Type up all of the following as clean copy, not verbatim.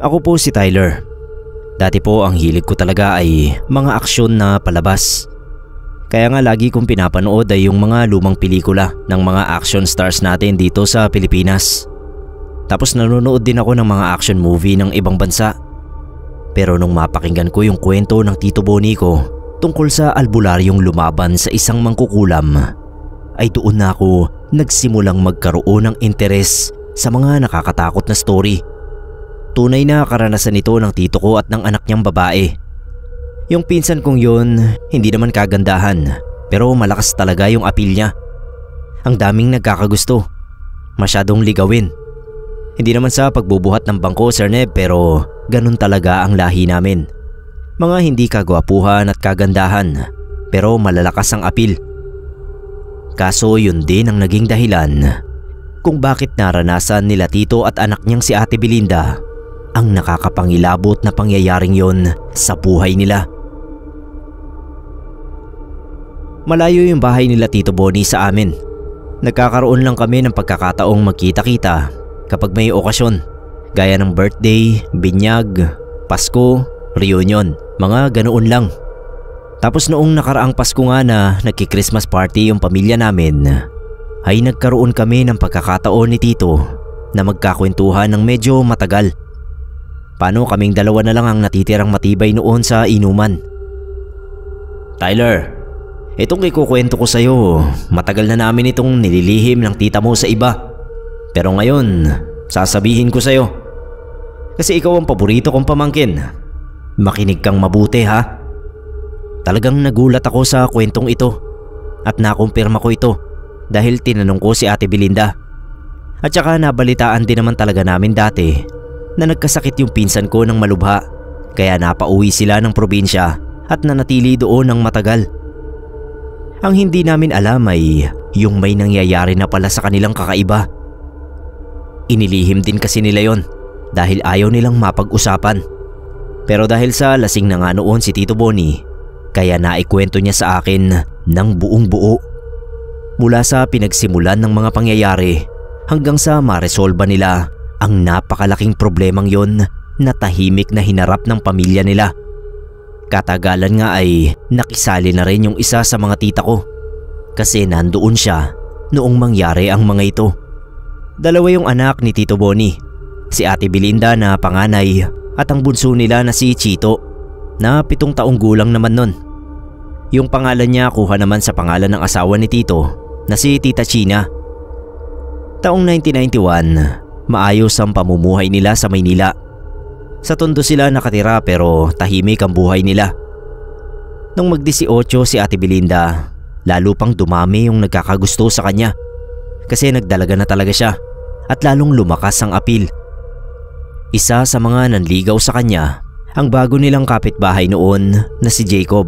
Ako po si Tyler. Dati po ang hilig ko talaga ay mga aksyon na palabas. Kaya nga lagi kong pinapanood ay yung mga lumang pelikula ng mga action stars natin dito sa Pilipinas. Tapos nanonood din ako ng mga action movie ng ibang bansa. Pero nung mapakinggan ko yung kwento ng Tito Bonnie ko tungkol sa albularyong lumaban sa isang mangkukulam, ay doon na ako nagsimulang magkaroon ng interes sa mga nakakatakot na story. Tunay na karanasan ito ng tito ko at ng anak niyang babae. Yung pinsan kong yun, hindi naman kagandahan, pero malakas talaga yung appeal niya. Ang daming nagkakagusto, masyadong ligawin. Hindi naman sa pagbubuhat ng bangko, Sir Neb, pero ganun talaga ang lahi namin. Mga hindi kagwapuhan at kagandahan, pero malalakas ang appeal. Kaso yun din ang naging dahilan kung bakit naranasan nila tito at anak niyang si Ate Belinda ang nakakapangilabot na pangyayaring yon sa buhay nila. Malayo yung bahay nila Tito Bonnie sa amin. Nagkakaroon lang kami ng pagkakataong magkita-kita kapag may okasyon, gaya ng birthday, binyag, Pasko, reunion, mga ganoon lang. Tapos noong nakaraang Pasko nga na nagki-Christmas party yung pamilya namin, ay nagkaroon kami ng pagkakataon ni Tito na magkakwentuhan ng medyo matagal. Paano kaming dalawa na lang ang natitirang matibay noon sa inuman. Tyler, itong ikukwento ko sa'yo, matagal na namin itong nililihim ng tita mo sa iba. Pero ngayon, sasabihin ko sa'yo. Kasi ikaw ang paborito kong pamangkin. Makinig kang mabuti ha. Talagang nagulat ako sa kwentong ito at nakumpirma ko ito dahil tinanong ko si Ate Belinda. At saka nabalitaan din naman talaga namin dati na nagkasakit yung pinsan ko ng malubha, kaya napauwi sila ng probinsya at nanatili doon ng matagal. Ang hindi namin alam ay yung may nangyayari na pala sa kanilang kakaiba. Inilihim din kasi nila yon dahil ayaw nilang mapag-usapan. Pero dahil sa lasing na nga noon si Tito Bonnie, kaya naikwento niya sa akin ng buong buo. Mula sa pinagsimulan ng mga pangyayari hanggang sa maresolba nila ang napakalaking problemang yon na tahimik na hinarap ng pamilya nila. Katagalan nga ay nakisali na rin yung isa sa mga tita ko kasi nandoon siya noong mangyari ang mga ito. Dalawa yung anak ni Tito Bonnie, si Ate Belinda na panganay at ang bunso nila na si Chito na 7 taong gulang naman nun. Yung pangalan niya kuha naman sa pangalan ng asawa ni Tito na si Tita China. Taong 1991, maayos ang pamumuhay nila sa Maynila. Sa Tondo sila nakatira pero tahimik ang buhay nila. Nung mag-18 si Ate Belinda, lalo pang dumami yung nagkakagusto sa kanya kasi nagdalaga na talaga siya at lalong lumakas ang appeal. Isa sa mga nanligaw sa kanya ang bago nilang kapitbahay noon na si Jacob.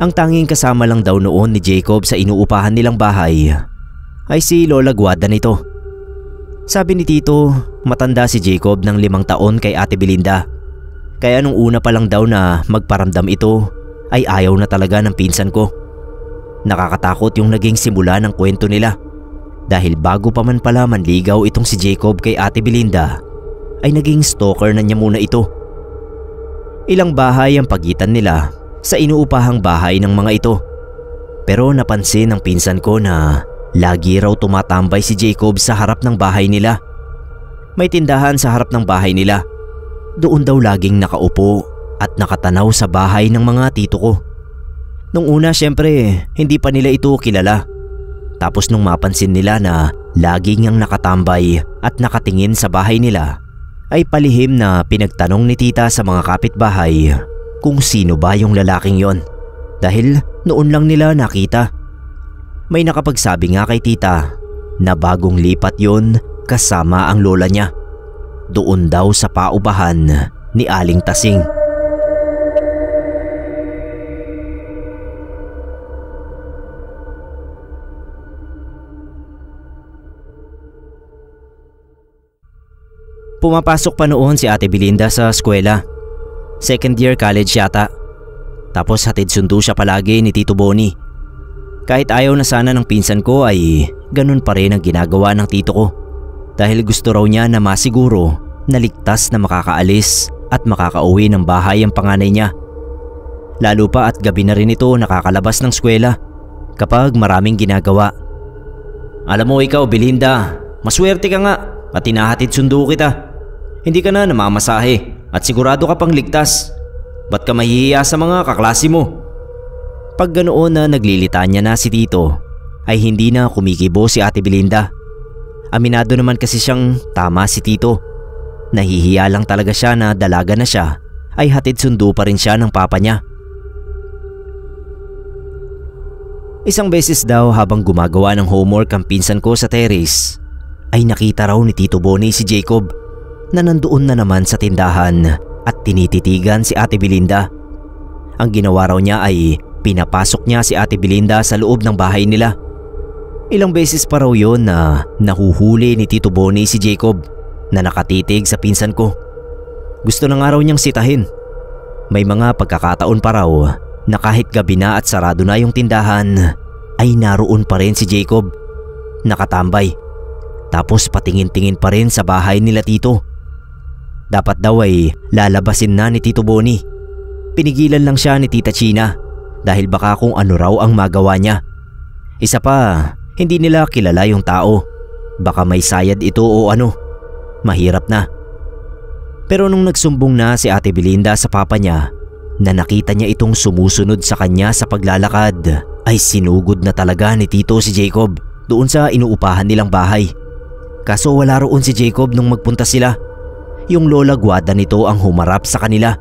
Ang tanging kasama lang daw noon ni Jacob sa inuupahan nilang bahay ay si Lola Guada nito. Sabi ni Tito, matanda si Jacob ng 5 taon kay Ate Belinda. Kaya nung una pa lang daw na magparamdam ito ay ayaw na talaga ng pinsan ko. Nakakatakot yung naging simula ng kwento nila dahil bago pa man pala manligaw itong si Jacob kay Ate Belinda ay naging stalker na niya muna ito. Ilang bahay ang pagitan nila sa inuupahang bahay ng mga ito. Pero napansin ng pinsan ko na lagi raw tumatambay si Jacob sa harap ng bahay nila. May tindahan sa harap ng bahay nila. Doon daw laging nakaupo at nakatanaw sa bahay ng mga tito ko. Nung una syempre hindi pa nila ito kilala. Tapos nung mapansin nila na laging ang nakatambay at nakatingin sa bahay nila, ay palihim na pinagtanong ni tita sa mga kapitbahay kung sino ba yung lalaking yon dahil noon lang nila nakita. May nakapagsabi nga kay tita na bagong lipat yon kasama ang lola niya. Doon daw sa paubahan ni Aling Tasing. Pumapasok pa noon si Ate Belinda sa eskwela. 2nd year college yata. Tapos hatid sundo siya palagi ni Tito Bonnie. Kahit ayaw na sana ng pinsan ko ay ganun pa rin ang ginagawa ng tito ko. Dahil gusto raw niya na masiguro na ligtas na makakaalis at makakauwi ng bahay ang panganay niya. Lalo pa at gabi na rin ito nakakalabas ng eskwela kapag maraming ginagawa. Alam mo ikaw Belinda, maswerte ka nga at tinahatid sundo kita. Hindi ka na namamasahe at sigurado ka pang ligtas. Ba't ka mahihiya sa mga kaklase mo? Pag ganoon na naglilitanya na si Tito ay hindi na kumikibo si Ate Belinda. Aminado naman kasi siyang tama si Tito. Nahihiya lang talaga siya na dalaga na siya ay hatid sundo pa rin siya ng papa niya. Isang beses daw habang gumagawa ng homework ang pinsan ko sa terrace ay nakita raw ni Tito Bonnie si Jacob na nandoon na naman sa tindahan at tinititigan si Ate Belinda. Ang ginawa raw niya ay pinapasok niya si Ate Belinda sa loob ng bahay nila. Ilang beses pa raw yon na nahuhuli ni Tito Bonnie si Jacob na nakatitig sa pinsan ko. Gusto na nga raw niyang sitahin. May mga pagkakataon pa raw na kahit gabi na at sarado na yung tindahan ay naroon pa rin si Jacob. Nakatambay. Tapos patingin-tingin pa rin sa bahay nila Tito. Dapat daw ay lalabasin na ni Tito Bonnie. Pinigilan lang siya ni Tita China dahil baka kung ano raw ang magawa niya. Isa pa, hindi nila kilala yung tao. Baka may sayad ito o ano. Mahirap na. Pero nung nagsumbong na si Ate Belinda sa papa niya na nakita niya itong sumusunod sa kanya sa paglalakad, ay sinugod na talaga ni Tito si Jacob doon sa inuupahan nilang bahay. Kaso wala roon si Jacob nung magpunta sila. Yung lola gwada nito ang humarap sa kanila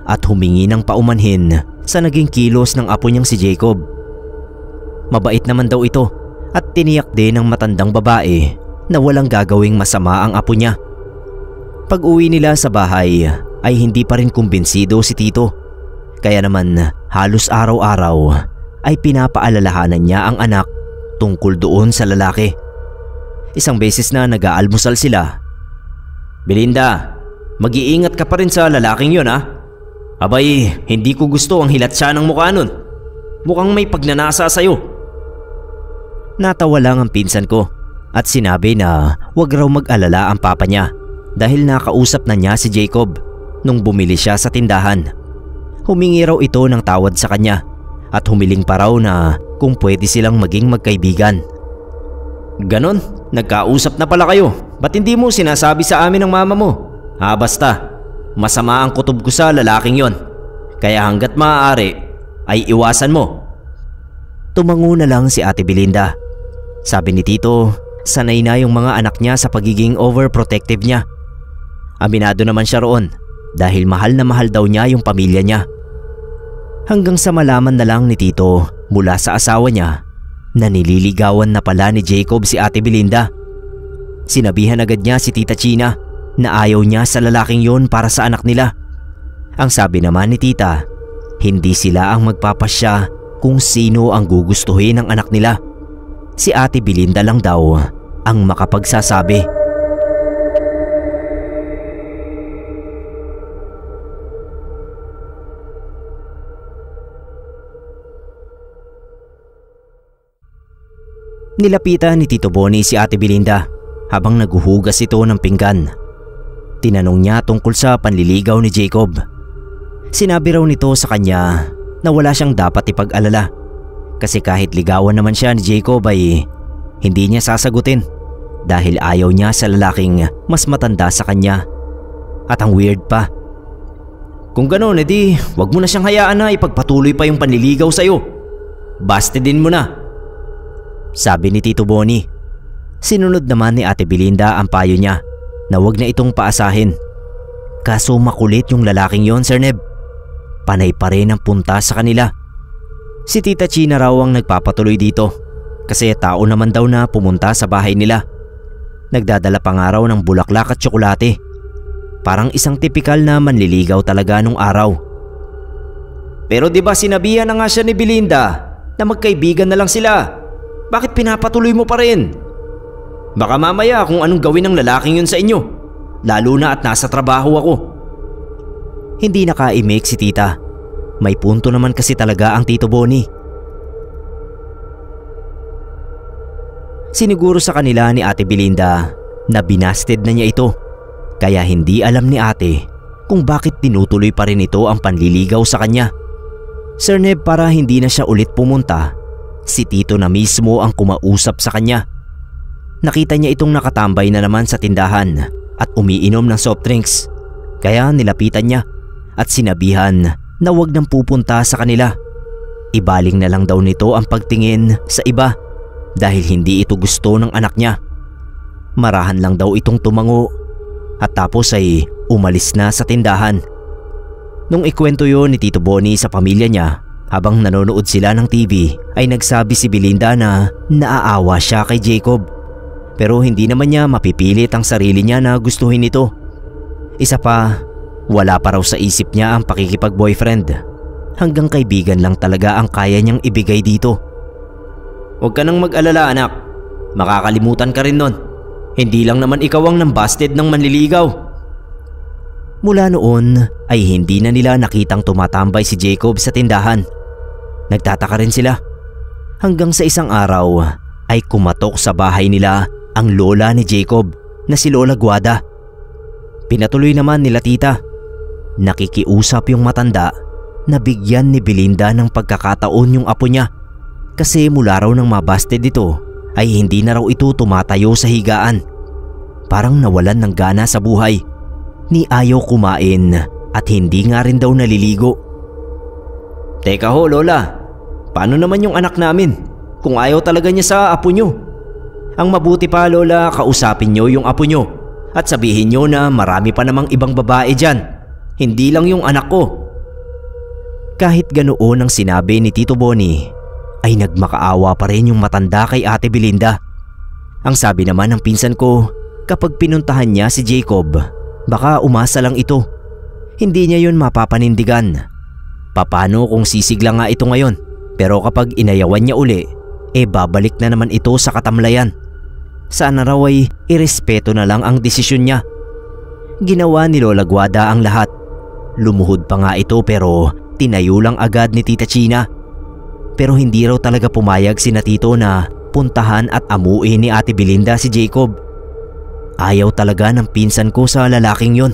at humingi ng paumanhin sa naging kilos ng apo niyang si Jacob. Mabait naman daw ito at tiniyak din ng matandang babae na walang gagawing masama ang apo niya. Pag uwi nila sa bahay ay hindi pa rin kumbinsido si Tito. Kaya naman halos araw-araw ay pinapaalalahanan niya ang anak tungkol doon sa lalaki. Isang beses na nag-aalmusal sila. Belinda, mag-iingat ka pa rin sa lalaking yon ha? Abay, hindi ko gusto ang hilat siya ng mukha nun. Mukhang may pagnanasa sa'yo. Natawa lang ang pinsan ko at sinabi na wag raw mag-alala ang papa niya dahil nakausap na niya si Jacob nung bumili siya sa tindahan. Humingi raw ito ng tawad sa kanya at humiling pa raw na kung pwede silang maging magkaibigan. Ganon, nagkausap na pala kayo. Ba't hindi mo sinasabi sa amin ng mama mo? Basta. Masama ang kutob ko sa lalaking yon. Kaya hanggat maaari ay iwasan mo. Tumango na lang si Ate Belinda. Sabi ni Tito, sanay na yung mga anak niya sa pagiging overprotective niya. Aminado naman siya roon dahil mahal na mahal daw niya yung pamilya niya. Hanggang sa malaman na lang ni Tito mula sa asawa niya na nililigawan na pala ni Jacob si Ate Belinda. Sinabihan agad niya si Tita China na ayaw niya sa lalaking yon para sa anak nila. Ang sabi naman ni Tita, hindi sila ang magpapasya kung sino ang gugustuhin ng anak nila. Si Ate Belinda lang daw ang makapagsasabi. Nilapitan ni Tito Bonnie si Ate Belinda habang naguhugas ito ng pinggan. Tinanong niya tungkol sa panliligaw ni Jacob. Sinabi raw nito sa kanya na wala siyang dapat ipag-alala kasi kahit ligawan naman siya ni Jacob ay hindi niya sasagutin dahil ayaw niya sa lalaking mas matanda sa kanya. At ang weird pa, kung ganoon edi wag mo na siyang hayaan na ipagpatuloy pa yung panliligaw sa'yo. Baste din mo na, sabi ni Tito Bonnie. Sinunod naman ni Ate Belinda ang payo niya na wag na itong paasahin. Kaso makulit yung lalaking yon, Sir Neb. Panay pa rin ang punta sa kanila. Si Tita China raw ang nagpapatuloy dito kasi tao naman daw na pumunta sa bahay nila. Nagdadala pa nga raw ng bulaklak at tsokolate. Parang isang tipikal na manliligaw talaga nung araw. Pero di ba sinabihan na nga siya ni Belinda na magkaibigan na lang sila? Bakit pinapatuloy mo pa rin? Baka mamaya kung anong gawin ng lalaking yun sa inyo, lalo na at nasa trabaho ako. Hindi nakaimik si Tita. May punto naman kasi talaga ang Tito Bonnie. Siniguro sa kanila ni Ate Belinda na binasted na niya ito. Kaya hindi alam ni ate kung bakit tinutuloy pa rin ito ang panliligaw sa kanya. Sir Neb, para hindi na siya ulit pumunta, si Tito na mismo ang kumausap sa kanya. Nakita niya itong nakatambay na naman sa tindahan at umiinom ng soft drinks. Kaya nilapitan niya at sinabihan na wag nang pupunta sa kanila. Ibaling na lang daw nito ang pagtingin sa iba dahil hindi ito gusto ng anak niya. Marahan lang daw itong tumango at tapos ay umalis na sa tindahan. Nung ikwento yon ni Tito Bonnie sa pamilya niya habang nanonood sila ng TV, ay nagsabi si Belinda na naaawa siya kay Jacob. Pero hindi naman niya mapipilit ang sarili niya na gustuhin ito. Isa pa, wala pa raw sa isip niya ang pakikipag-boyfriend. Hanggang kaibigan lang talaga ang kaya niyang ibigay dito. Huwag ka nang mag-alala anak, makakalimutan ka rin nun. Hindi lang naman ikaw ang nambasted ng manliligaw. Mula noon ay hindi na nila nakitang tumatambay si Jacob sa tindahan. Nagtataka rin sila. Hanggang sa isang araw ay kumatok sa bahay nila ang lola ni Jacob na si Lola Guada. Pinatuloy naman nila tita. Nakikiusap yung matanda na bigyan ni Belinda ng pagkakataon yung apo niya. Kasi mula raw nang mabasted ito ay hindi na raw ito tumatayo sa higaan. Parang nawalan ng gana sa buhay. Ni ayaw kumain at hindi nga rin daw naliligo. Teka ho Lola, paano naman yung anak namin kung ayaw talaga niya sa apo nyo? Ang mabuti pa Lola, kausapin nyo yung apo nyo at sabihin nyo na marami pa namang ibang babae dyan, hindi lang yung anak ko. Kahit ganoon ang sinabi ni Tito Bonnie, ay nagmakaawa pa rin yung matanda kay Ate Belinda. Ang sabi naman ng pinsan ko, kapag pinuntahan niya si Jacob, baka umasa lang ito. Hindi niya yun mapapanindigan. Paano kung sisigla nga ito ngayon, pero kapag inayawan niya uli, babalik na naman ito sa katamlayan. Sana raw ay irespeto na lang ang desisyon niya. Ginawa ni Lola Guada ang lahat. Lumuhod pa nga ito pero tinayo lang agad ni Tita China. Pero hindi raw talaga pumayag si Tito na puntahan at amuin ni Ate Belinda si Jacob. Ayaw talaga ng pinsan ko sa lalaking yon.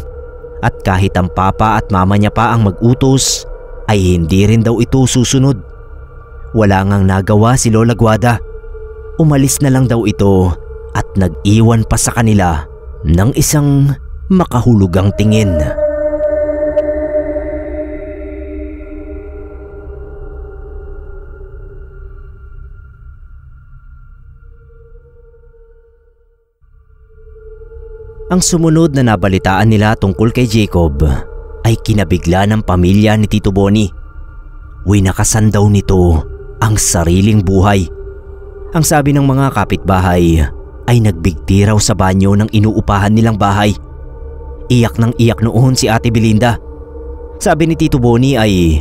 At kahit ang papa at mama niya pa ang mag-utos, ay hindi rin daw ito susunod. Wala ngang nagawa si Lola Guada. Umalis na lang daw ito at nag-iwan pa sa kanila ng isang makahulugang tingin. Ang sumunod na nabalitaan nila tungkol kay Jacob ay kinabigla ng pamilya ni Tito Bonnie. Winakasan daw nito ang sariling buhay. Ang sabi ng mga kapitbahay ay nagbigti raw sa banyo ng inuupahan nilang bahay. Iyak ng iyak noon si Ate Belinda. Sabi ni Tito Bonnie ay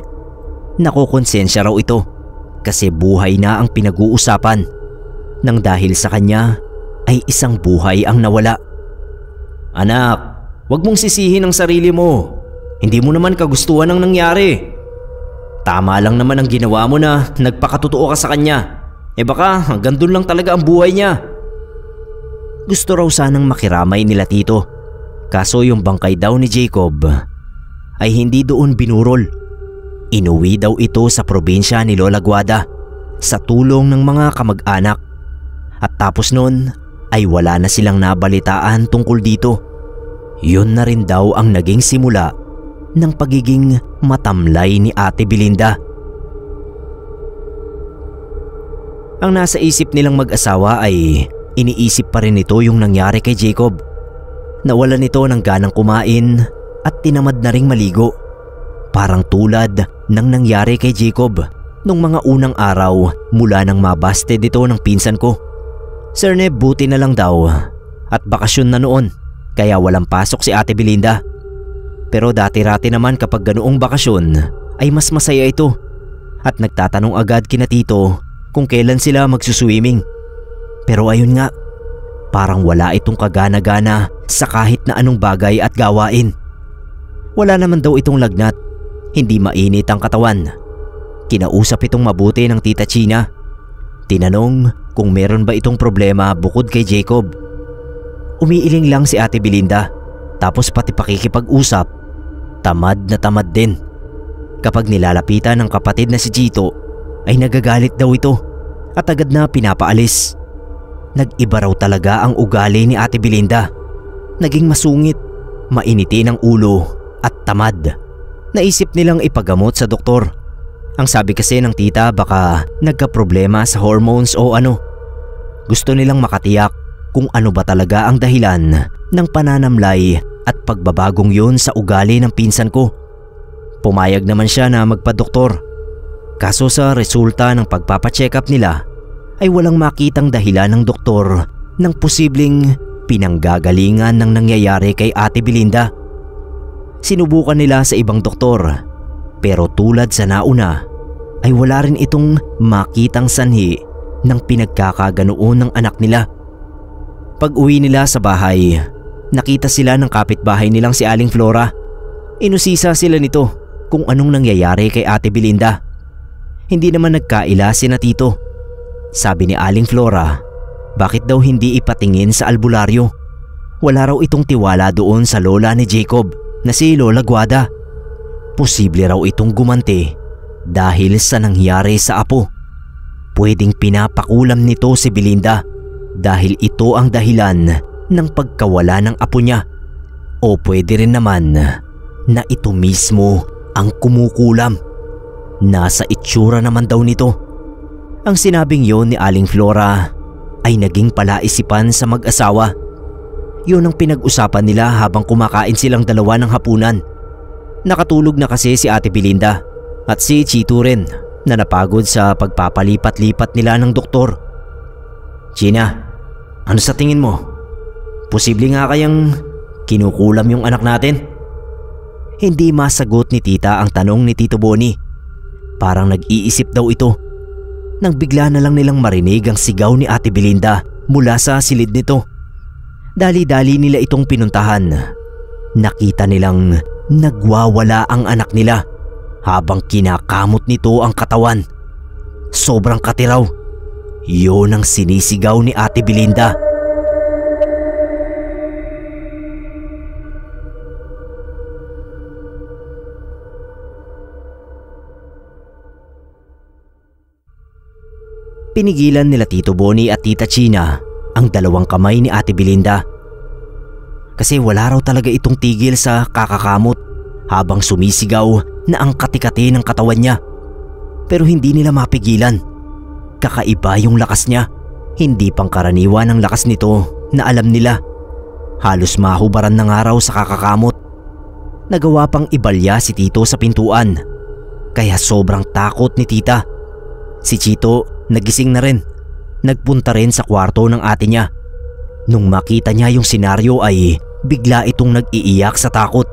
nakokonsensya raw ito kasi buhay na ang pinag-uusapan nang dahil sa kanya ay isang buhay ang nawala. Anak, wag mong sisihin ang sarili mo. Hindi mo naman kagustuhan ang nangyari. Tama lang naman ang ginawa mo na nagpakatotoo ka sa kanya. Baka hanggang doon lang talaga ang buhay niya. Gusto raw sanang makiramay nila Tito. Kaso yung bangkay daw ni Jacob ay hindi doon binurol. Inuwi daw ito sa probinsya ni Lola Guada sa tulong ng mga kamag-anak. At tapos nun ay wala na silang nabalitaan tungkol dito. Yun na rin daw ang naging simula ng pagiging matamlay ni Ate Belinda. Ang nasa isip nilang mag-asawa ay iniisip pa rin nito yung nangyari kay Jacob. Nawalan nito ng ganang kumain at tinamad na ring maligo. Parang tulad ng nangyari kay Jacob nung mga unang araw mula nang mabasted ito ng pinsan ko. Sir Neb, buti na lang daw at bakasyon na noon kaya walang pasok si Ate Belinda. Pero dati-rati naman kapag ganoong bakasyon ay mas masaya ito at nagtatanong agad kina Tito kung kailan sila magsuswimming. Pero ayun nga, parang wala itong kagana-gana sa kahit na anong bagay at gawain. Wala naman daw itong lagnat, hindi mainit ang katawan. Kinausap itong mabuti ng Tita China. Tinanong kung meron ba itong problema bukod kay Jacob. Umiiling lang si Ate Belinda. Tapos pati pakikipag-usap, tamad na tamad din. Kapag nilalapitan ng kapatid na si Chito ay nagagalit daw ito at agad na pinapaalis. Nag-iba raw talaga ang ugali ni Ate Belinda. Naging masungit, mainiti ng ulo at tamad. Naisip nilang ipagamot sa doktor. Ang sabi kasi ng tita baka nagka-problema sa hormones o ano. Gusto nilang makatiyak kung ano ba talaga ang dahilan ng pananamlay at pagbabagong yun sa ugali ng pinsan ko. Pumayag naman siya na magpa-doktor. Kaso sa resulta ng pagpapacheck up nila ay walang makitang dahilan ng doktor ng posibleng pinanggagalingan ng nangyayari kay Ate Belinda. Sinubukan nila sa ibang doktor pero tulad sa nauna ay wala rin itong makitang sanhi ng pinagkakaganoon ng anak nila. Pag uwi nila sa bahay, nakita sila ng kapitbahay nilang si Aling Flora. Inusisa sila nito kung anong nangyayari kay Ate Belinda. Hindi naman nagkaila sina Tito. Sabi ni Aling Flora, bakit daw hindi ipatingin sa albularyo? Wala raw itong tiwala doon sa lola ni Jacob na si Lola Guada. Posible raw itong gumanti dahil sa nangyari sa apo. Pwedeng pinapakulam nito si Belinda dahil ito ang dahilan ng pagkawala ng apo niya. O pwede rin naman na ito mismo ang kumukulam. Nasa itsura naman daw nito. Ang sinabing yon ni Aling Flora ay naging palaisipan sa mag-asawa. Yun ang pinag-usapan nila habang kumakain silang dalawa ng hapunan. Nakatulog na kasi si Ate Belinda at si Chito rin na napagod sa pagpapalipat-lipat nila ng doktor. Gina, ano sa tingin mo? Posible nga kayang kinukulam yung anak natin? Hindi masagot ni tita ang tanong ni Tito Boni. Parang nag-iisip daw ito. Nang bigla na lang nilang marinig ang sigaw ni Ate Belinda mula sa silid nito. Dali-dali nila itong pinuntahan. Nakita nilang nagwawala ang anak nila habang kinakamot nito ang katawan. Sobrang katiraw. Yun ang sinisigaw ni Ate Belinda. Pinigilan nila Tito Boni at Tita China ang dalawang kamay ni Ate Belinda. Kasi wala raw talaga itong tigil sa kakakamot habang sumisigaw na ang kati-kati ng katawan niya. Pero hindi nila mapigilan. Kakaiba yung lakas niya. Hindi pangkaraniwan ang lakas nito na alam nila. Halos mahubaran na nga raw sa kakakamot. Nagawa pang ibalya si Tito sa pintuan. Kaya sobrang takot ni Tita. Si Chito nagising na rin. Nagpunta rin sa kwarto ng ate niya. Nung makita niya yung senaryo ay bigla itong nag-iiyak sa takot.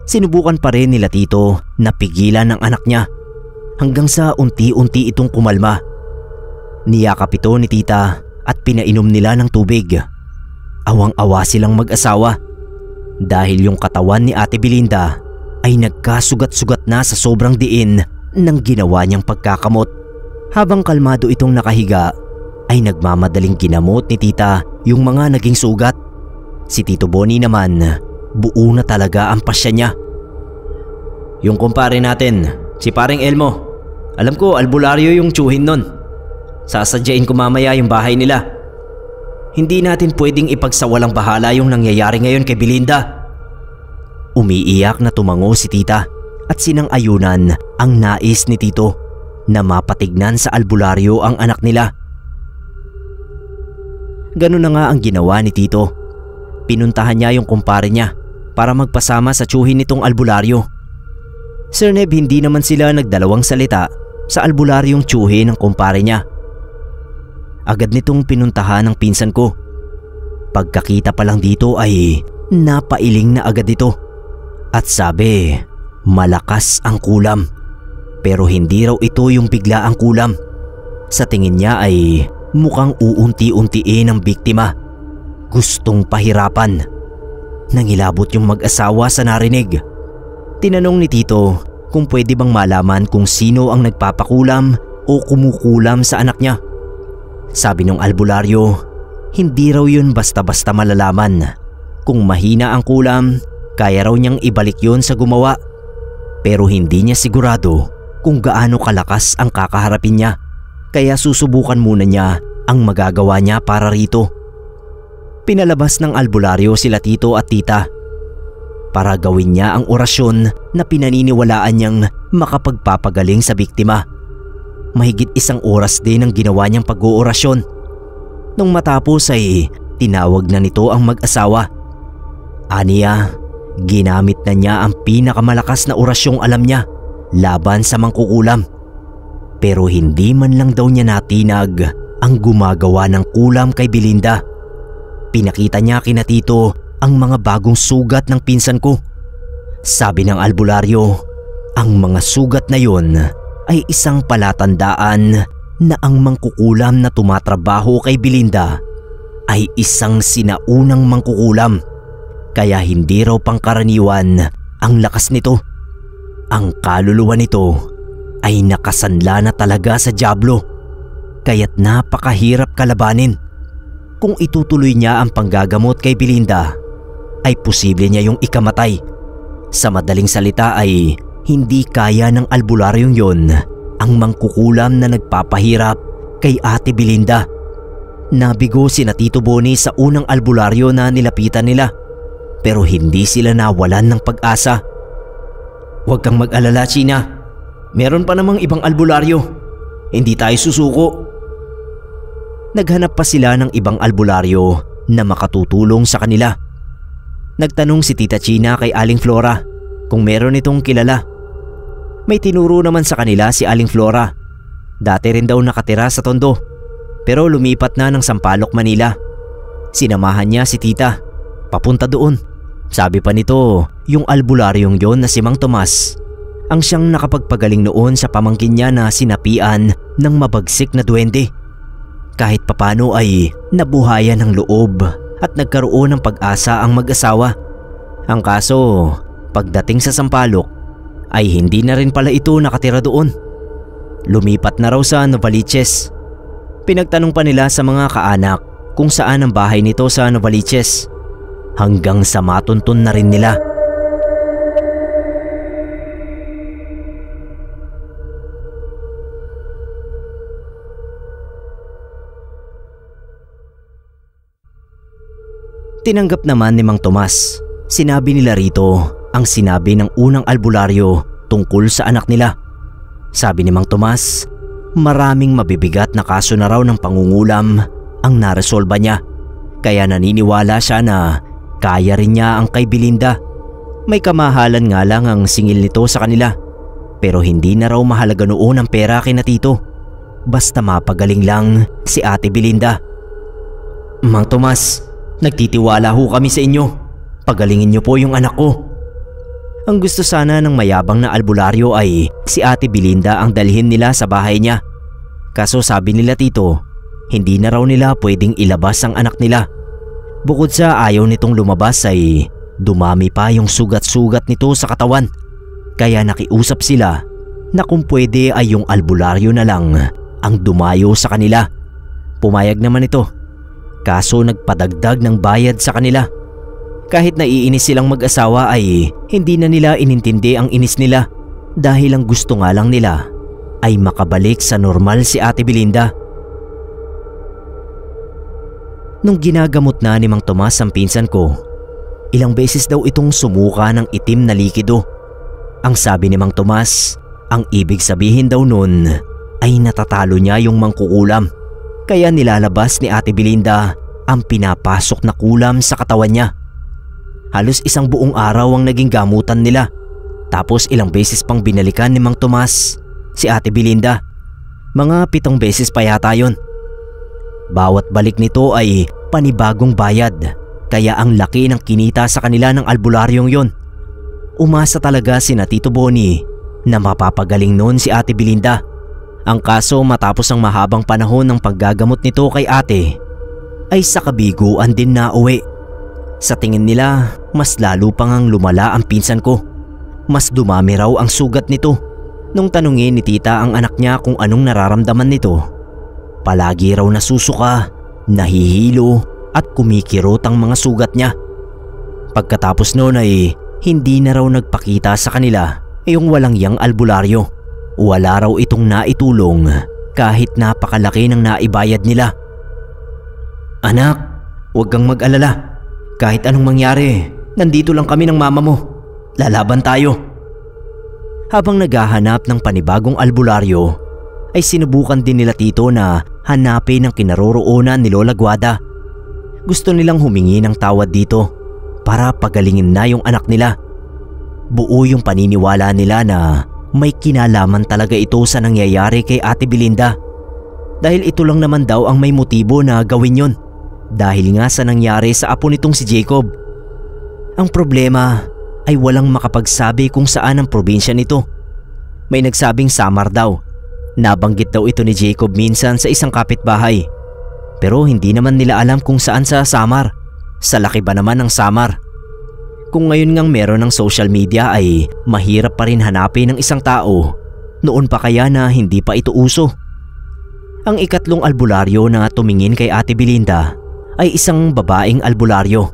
Sinubukan pa rin nila Tito na pigilan ng anak niya hanggang sa unti-unti itong kumalma. Niyakap ito ni tita at pinainom nila ng tubig. Awang-awa silang mag-asawa dahil yung katawan ni Ate Belinda ay nagkasugat-sugat na sa sobrang diin ng ginawa niyang pagkakamot. Habang kalmado itong nakahiga ay nagmamadaling ginamot ni tita yung mga naging sugat. Si Tito Boni naman, buo na talaga ang pasya niya. Yung kumpare natin, si paring Elmo, alam ko albularyo yung tsuhin nun. Sasadyain ko mamaya yung bahay nila. Hindi natin pwedeng ipagsawalang bahala yung nangyayari ngayon kay Belinda. Umiiyak na tumango si tita at sinang-ayunan ang nais ni Tito na mapatignan sa albularyo ang anak nila. Ganun na nga ang ginawa ni Tito. Pinuntahan niya yung kumpare niya para magpasama sa tsuhin nitong albularyo. Sir Neb, hindi naman sila nagdalawang salita sa albularyong tsuhin ng kumpare niya. Agad nitong pinuntahan ng pinsan ko. Pagkakita pa lang dito ay napailing na agad ito. At sabi, malakas ang kulam. Pero hindi raw ito yung bigla ang kulam. Sa tingin niya ay mukhang uunti-untiin ang biktima. Gustong pahirapan. Nangilabot yung mag-asawa sa narinig. Tinanong ni Tito kung pwede bang malaman kung sino ang nagpapakulam o kumukulam sa anak niya. Sabi ng albularyo, hindi raw yun basta-basta malalaman Kung mahina ang kulam, kaya raw niyang ibalik yon sa gumawa. Pero hindi niya sigurado kung gaano kalakas ang kakaharapin niya. Kaya susubukan muna niya ang magagawa niya para rito. Pinalabas ng albularyo sila tito at tita para gawin niya ang orasyon na pinaniniwalaan niyang makapagpapagaling sa biktima. Mahigit 1 oras din ang ginawa niyang pag-oorasyon. Nung matapos ay tinawag na nito ang mag-asawa. Aniya, ginamit na niya ang pinakamalakas na orasyong alam niya laban sa mangkukulam. Pero hindi man lang daw niya natinag ang gumagawa ng kulam kay Belinda. Pinakita niya kina tito ang mga bagong sugat ng pinsan ko. Sabi ng albularyo, ang mga sugat na yon ay isang palatandaan na ang mangkukulam na tumatrabaho kay Belinda ay isang sinaunang mangkukulam. Kaya hindi raw pangkaraniwan ang lakas nito. Ang kaluluwa nito ay nakasanla na talaga sa dyablo, kaya't napakahirap kalabanin. Kung itutuloy niya ang panggagamot kay Belinda, ay posible niya yung ikamatay. Sa madaling salita ay hindi kaya ng albularyong yon ang mangkukulam na nagpapahirap kay Ate Belinda. Nabigo sina Tito Boni sa unang albularyo na nilapitan nila, pero hindi sila nawalan ng pag-asa. Huwag kang mag-alala, China. Meron pa namang ibang albularyo. Hindi tayo susuko. Naghanap pa sila ng ibang albularyo na makatutulong sa kanila. Nagtanong si Tita China kay Aling Flora kung meron itong kilala. May tinuro naman sa kanila si Aling Flora. Dati rin daw nakatira sa Tondo, pero lumipat na ng Sampaloc, Manila. Sinamahan niya si Tita papunta doon. Sabi pa nito, yung albularyong yon na si Mang Tomas ang siyang nakapagpagaling noon sa pamangkin niya na sinapian ng mabagsik na duwende. Kahit papano ay nabuhayan ng loob at nagkaroon ng pag-asa ang mag-asawa. Ang kaso, pagdating sa Sampaloc ay hindi na rin pala ito nakatira doon. Lumipat na raw sa Novaliches. Pinagtanong pa nila sa mga kaanak kung saan ang bahay nito sa Novaliches, hanggang sa matuntun na rin nila. Tinanggap naman ni Mang Tomas. Sinabi nila rito ang sinabi ng unang albularyo tungkol sa anak nila. Sabi ni Mang Tomas, maraming mabibigat na kaso na raw ng pangungulam ang naresolba niya. Kaya naniniwala siya na kaya rin niya ang kay Belinda. May kamahalan nga lang ang singil nito sa kanila, pero hindi na raw mahalaga noon ang pera kina tito. Basta mapagaling lang si Ate Belinda. Mang Tomas, nagtitiwala ho kami sa inyo. Pagalingin niyo po yung anak ko. Ang gusto sana ng mayabang na albularyo ay si Ate Belinda ang dalhin nila sa bahay niya. Kaso sabi nila tito, hindi na raw nila pwedeng ilabas ang anak nila. Bukod sa ayaw nitong lumabas ay dumami pa yung sugat-sugat nito sa katawan. Kaya nakiusap sila na kung pwede ay yung albularyo na lang ang dumayo sa kanila. Pumayag naman ito. Kaso nagpadagdag ng bayad sa kanila. Kahit naiinis silang mag-asawa ay hindi na nila inintindi ang inis nila, dahil ang gusto nga lang nila ay makabalik sa normal si Ate Belinda. Nung ginagamot na ni Mang Tomas ang pinsan ko, ilang beses daw itong sumuka ng itim na likido. Ang sabi ni Mang Tomas, ang ibig sabihin daw nun ay natatalo niya yung mangkukulam. Kaya nilalabas ni Ate Belinda ang pinapasok na kulam sa katawan niya. Halos 1 buong araw ang naging gamutan nila. Tapos ilang beses pang binalikan ni Mang Tomas si Ate Belinda. Mga 7 beses pa yata yun. Bawat balik nito ay panibagong bayad, kaya ang laki ng kinita sa kanila ng albularyong yon. Umasa talaga sina Tito Boni na mapapagaling noon si Ate Belinda. Ang kaso matapos ang mahabang panahon ng paggagamot nito kay ate, ay sa kabiguan din na uwi. Sa tingin nila, mas lalo pang ang lumala ang pinsan ko. Mas dumami raw ang sugat nito. Nung tanungin ni tita ang anak niya kung anong nararamdaman nito, palagi raw nasusuka, nahihilo at kumikirot ang mga sugat niya. Pagkatapos noon ay hindi na raw nagpakita sa kanila yung walang yang albularyo. Wala raw itong naitulong kahit napakalaki ng naibayad nila. "Anak, huwag kang mag-alala. Kahit anong mangyari, nandito lang kami ng mama mo. Lalaban tayo." Habang naghahanap ng panibagong albularyo, ay sinubukan din nila Tito na hanapin ang kinaroroonan ni Lola Guada. Gusto nilang humingi ng tawad dito para pagalingin na yung anak nila. Buo yung paniniwala nila na may kinalaman talaga ito sa nangyayari kay Ate Belinda. Dahil ito lang naman daw ang may motibo na gawin yon. Dahil nga sa nangyari sa apo nitong si Jacob. Ang problema ay walang makapagsabi kung saan ang probinsya nito. May nagsabing Samar daw. Nabanggit daw ito ni Jacob minsan sa isang kapitbahay. Pero hindi naman nila alam kung saan sa Samar. Sa laki ba naman ng Samar? Kung ngayon ngang meron ng social media ay mahirap pa rin hanapin ng isang tao. Noon pa kaya na hindi pa ito uso? Ang ikatlong albularyo na tumingin kay Ate Belinda ay isang babaeng albularyo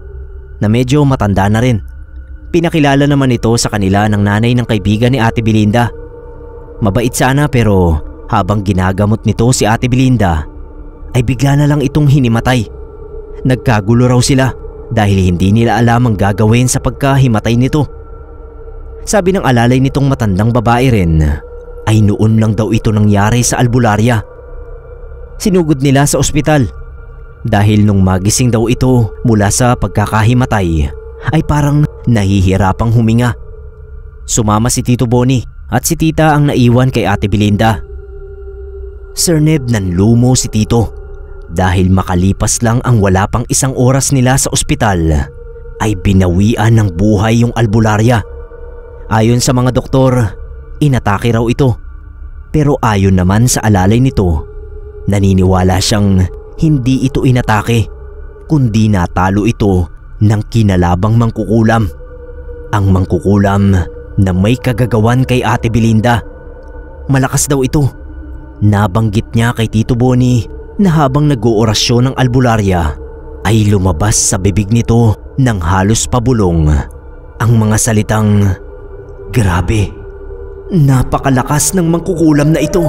na medyo matanda na rin. Pinakilala naman ito sa kanila ng nanay ng kaibigan ni Ate Belinda. Mabait sana pero habang ginagamot nito si Ate Belinda ay bigla na lang itong hinimatay. Nagkagulo raw sila dahil hindi nila alam ang gagawin sa pagkahimatay nito. Sabi ng alalay nitong matandang babae rin ay noon lang daw ito nangyari sa albularya. Sinugod nila sa ospital dahil nung magising daw ito mula sa pagkakahimatay ay parang nahihirapang huminga. Sumama si Tito Bonnie at si Tita ang naiwan kay Ate Belinda. Sir Neb, nanlumo si Tito dahil makalipas lang ang wala pang isang oras nila sa ospital ay binawian ng buhay yung albularya. Ayon sa mga doktor, inatake raw ito. Pero ayon naman sa alalay nito, naniniwala siyang hindi ito inatake kundi natalo ito ng kinalabang mangkukulam. Ang mangkukulam na may kagagawan kay Ate Belinda. Malakas daw ito. Nabanggit niya kay Tito Bonnie na habang nag-oorasyon ng albularya ay lumabas sa bibig nito ng halos pabulong ang mga salitang, "Grabe, napakalakas ng mangkukulam na ito."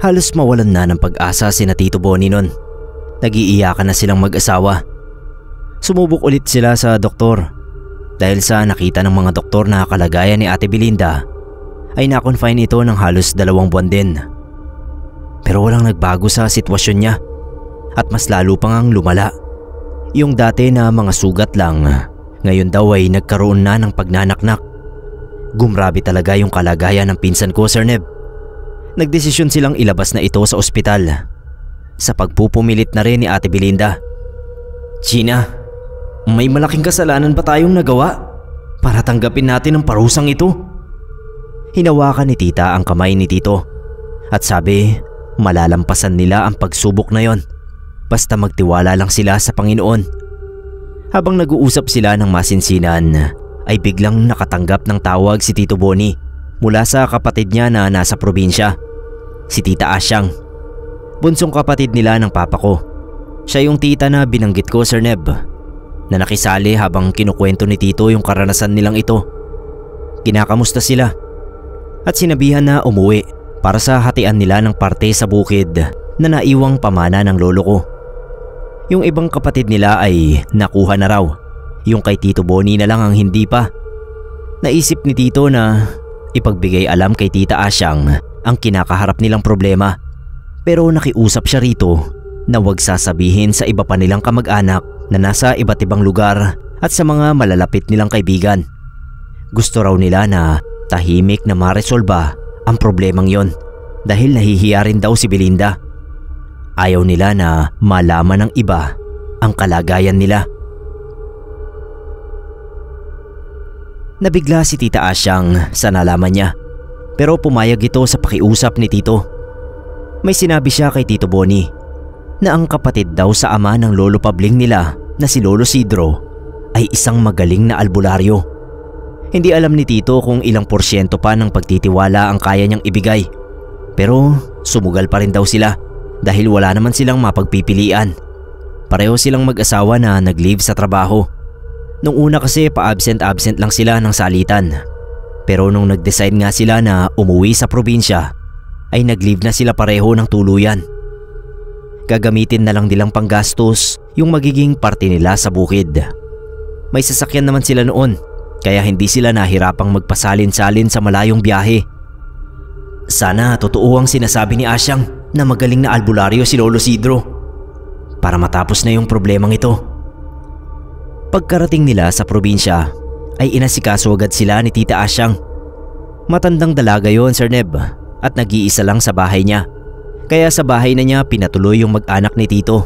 Halos mawalan na ng pag-asa sina Tito Bonnie nun. Nag-iiyakan na silang mag-asawa. Sumubok ulit sila sa doktor dahil sa nakita ng mga doktor na kalagayan ni Ate Belinda ay na-confine ito ng halos 2 buwan din. Pero walang nagbago sa sitwasyon niya at mas lalo pang ang lumala. Yung dati na mga sugat lang, ngayon daw ay nagkaroon na ng pagnanaknak. Gumrabe talaga yung kalagayan ng pinsan ko, Sir Neb. Nagdesisyon silang ilabas na ito sa ospital sa pagpupumilit na rin ni Ate Belinda. "Gina, may malaking kasalanan ba tayong nagawa para tanggapin natin ang parusang ito?" Hinawakan ni Tita ang kamay ni Tito at sabi malalampasan nila ang pagsubok na yon basta magtiwala lang sila sa Panginoon. Habang nag-uusap sila ng masinsinan ay biglang nakatanggap ng tawag si Tito Bonnie mula sa kapatid niya na nasa probinsya, si Tita Asyang. Bunsong kapatid nila ng papa ko. Siya yung tita na binanggit ko, Sir Neb, na nakisali habang kinukwento ni Tito yung karanasan nilang ito. Kinakamusta sila at sinabihan na umuwi para sa hatian nila ng parte sa bukid na naiwang pamana ng lolo ko. Yung ibang kapatid nila ay nakuha na raw. Yung kay Tito Bonnie na lang ang hindi pa. Naisip ni Tito na ipagbigay alam kay Tita Asyang ang kinakaharap nilang problema. Pero nakiusap siya rito na huwag sasabihin sa iba pa nilang kamag-anak na nasa iba't ibang lugar at sa mga malalapit nilang kaibigan. Gusto raw nila na tahimik na maresolba ang problemang yon dahil nahihiya rin daw si Belinda. Ayaw nila na malaman ng iba ang kalagayan nila. Nabigla si Tita Asyang sa nalaman niya pero pumayag ito sa pakiusap ni Tito. May sinabi siya kay Tito Bonnie na ang kapatid daw sa ama ng lolo pabling nila na si Lolo Sidro ay isang magaling na albularyo. Hindi alam ni Tito kung ilang porsyento pa ng pagtitiwala ang kaya niyang ibigay. Pero sumugal pa rin daw sila dahil wala naman silang mapagpipilian. Pareho silang mag-asawa na nag-leave sa trabaho. Nung una kasi pa-absent-absent lang sila ng salitan. Pero nung nag-decide nga sila na umuwi sa probinsya, ay nag-leave na sila pareho ng tuluyan. Gagamitin na lang nilang panggastos yung magiging parte nila sa bukid. May sasakyan naman sila noon, kaya hindi sila nahirapang magpasalin-salin sa malayong biyahe. Sana totoo ang sinasabi ni Asyang na magaling na albularyo si Lolo Sidro para matapos na yung problemang ito. Pagkarating nila sa probinsya ay inasikaso agad sila ni Tita Asyang. Matandang dalaga yon, Sir Neb, at nag-iisa lang sa bahay niya. Kaya sa bahay na niya pinatuloy yung mag-anak ni Tito.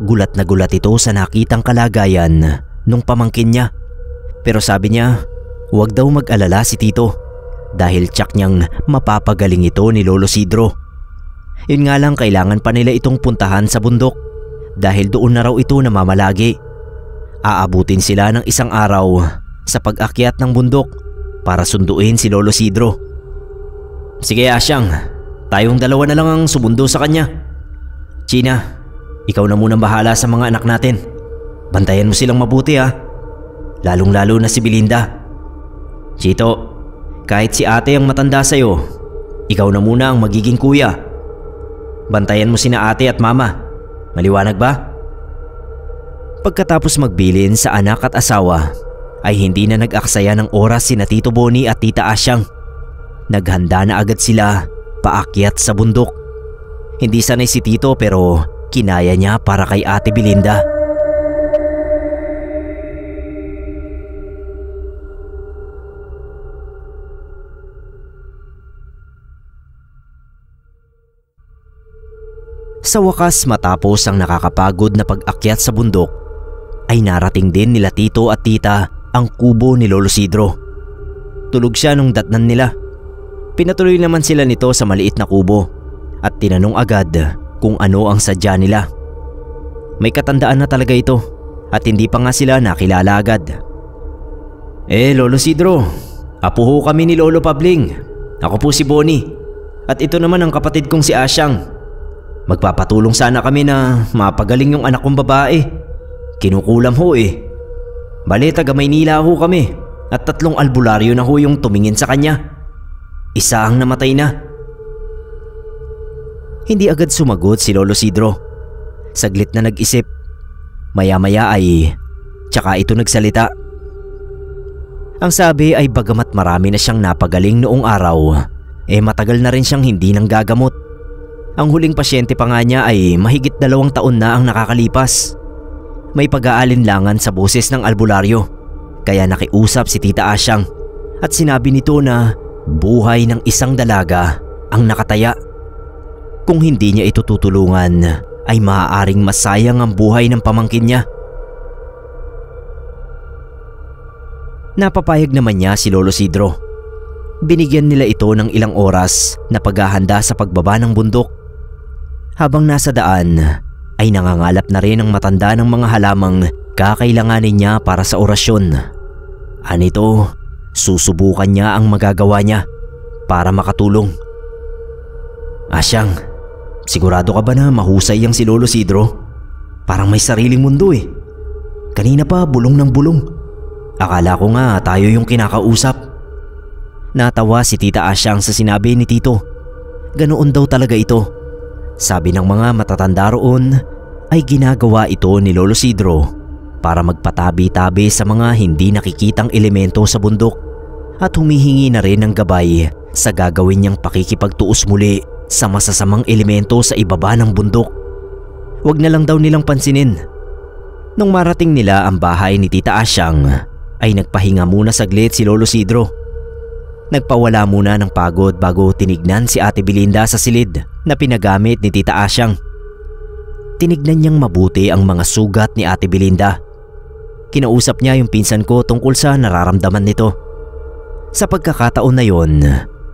Gulat na gulat ito sa nakitang kalagayan nung pamangkin niya. Pero sabi niya, huwag daw mag-alala si Tito dahil tsak niyang mapapagaling ito ni Lolo Sidro. Yun nga lang, kailangan pa nila itong puntahan sa bundok dahil doon na raw ito namamalagi. Aabutin sila ng isang araw sa pag-akyat ng bundok para sunduin si Lolo Sidro. Sige Asyang, tayong dalawa na lang ang sumundo sa kanya. China, ikaw na munang bahala sa mga anak natin. Bantayan mo silang mabuti ha. Lalong-lalo na si Belinda. Chito, kahit si ate ang matanda sa'yo, ikaw na muna ang magiging kuya. Bantayan mo sina ate at mama. Maliwanag ba? Pagkatapos magbilin sa anak at asawa, ay hindi na nag-aksaya ng oras sina Tito Boni at Tita Asyang. Naghanda na agad sila paakyat sa bundok. Hindi sanay si Tito pero kinaya niya para kay Ate Belinda. Sa wakas, matapos ang nakakapagod na pag-akyat sa bundok, ay narating din nila Tito at Tita ang kubo ni Lolo Sidro. Tulog siya nung datnan nila. Pinatuloy naman sila nito sa maliit na kubo at tinanong agad kung ano ang sadya nila. May katandaan na talaga ito at hindi pa nga sila nakilala agad. Lolo Sidro, apo ho kami ni Lolo Pabling. Ako po si Boni at ito naman ang kapatid kong si Asyang. Magpapatulong sana kami na mapagaling yung anak kong babae. Kinukulam ho eh. Bale, taga Maynila ho kami at 3 albularyo na ho yung tumingin sa kanya. Isa ang namatay na. Hindi agad sumagot si Lolo Sidro. Saglit na nag-isip. Maya-maya ay tsaka ito nagsalita. Ang sabi ay bagamat marami na siyang napagaling noong araw, matagal na rin siyang hindi nang gagamot. Ang huling pasyente pa nga niya ay mahigit 2 taon na ang nakakalipas. May pag-aalinlangan sa boses ng albularyo, kaya nakiusap si Tita Asyang at sinabi nito na buhay ng isang dalaga ang nakataya. Kung hindi niya ito tutulungan, ay maaaring masayang ang buhay ng pamangkin niya. Napapayag naman niya si Lolo Sidro. Binigyan nila ito ng ilang oras na paghahanda sa pagbaba ng bundok. Habang nasa daan, ay nangangalap na rin ang matanda ng mga halamang kakailanganin niya para sa orasyon. Anito, susubukan niya ang magagawa niya para makatulong. Asyang, sigurado ka ba na mahusay yang si Lolo Sidro? Parang may sariling mundo eh. Kanina pa bulong ng bulong. Akala ko nga tayo yung kinakausap. Natawa si Tita Asyang sa sinabi ni Tito. Ganoon daw talaga ito. Sabi ng mga matatanda roon ay ginagawa ito ni Lolo Sidro para magpatabi-tabi sa mga hindi nakikitang elemento sa bundok at humihingi na rin ng gabay sa gagawin niyang pakikipagtuos muli sa masasamang elemento sa ibaba ng bundok. Huwag na lang daw nilang pansinin. Nung marating nila ang bahay ni Tita Asyang ay nagpahinga muna saglit si Lolo Sidro. Nagpawala muna ng pagod bago tinignan si Ate Belinda sa silid na pinagamit ni Tita Asyang. Tinignan niyang mabuti ang mga sugat ni Ate Belinda. Kinausap niya yung pinsan ko tungkol sa nararamdaman nito. Sa pagkakataon na yon,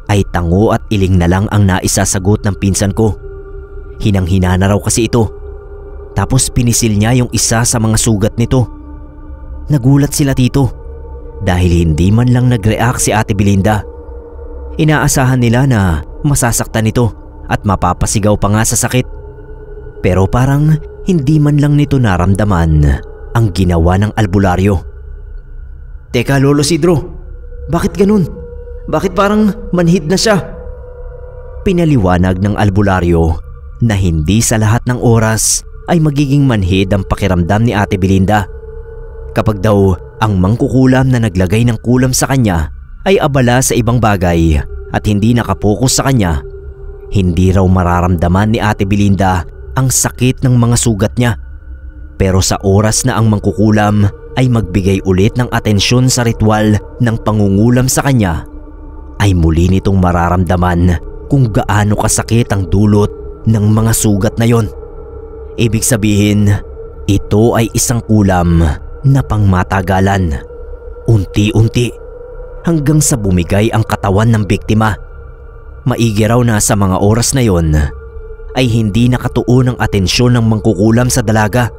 ay tango at iling na lang ang naisasagot ng pinsan ko. Hinang-hina na raw kasi ito. Tapos pinisil niya yung isa sa mga sugat nito. Nagulat sila Tito dahil hindi man lang nag-react si Ate Belinda. Inaasahan nila na masasaktan ito at mapapasigaw pa nga sa sakit. Pero parang hindi man lang nito naramdaman ang ginawa ng albularyo. "Teka Lolo Isidro, bakit ganun? Bakit parang manhid na siya?" Pinaliwanag ng albularyo na hindi sa lahat ng oras ay magiging manhid ang pakiramdam ni Ate Belinda. Kapag daw ang mangkukulam na naglagay ng kulam sa kanya ay abala sa ibang bagay at hindi nakapokus sa kanya, hindi raw mararamdaman ni Ate Belinda ang sakit ng mga sugat niya. Pero sa oras na ang mangkukulam ay magbigay ulit ng atensyon sa ritual ng pangungulam sa kanya, ay muli nitong mararamdaman kung gaano kasakit ang dulot ng mga sugat na yon. Ibig sabihin, ito ay isang kulam na pangmatagalan. Unti-unti hanggang sa bumigay ang katawan ng biktima. Maigi raw na sa mga oras na yon ay hindi nakatuon ang atensyon ng mangkukulam sa dalaga,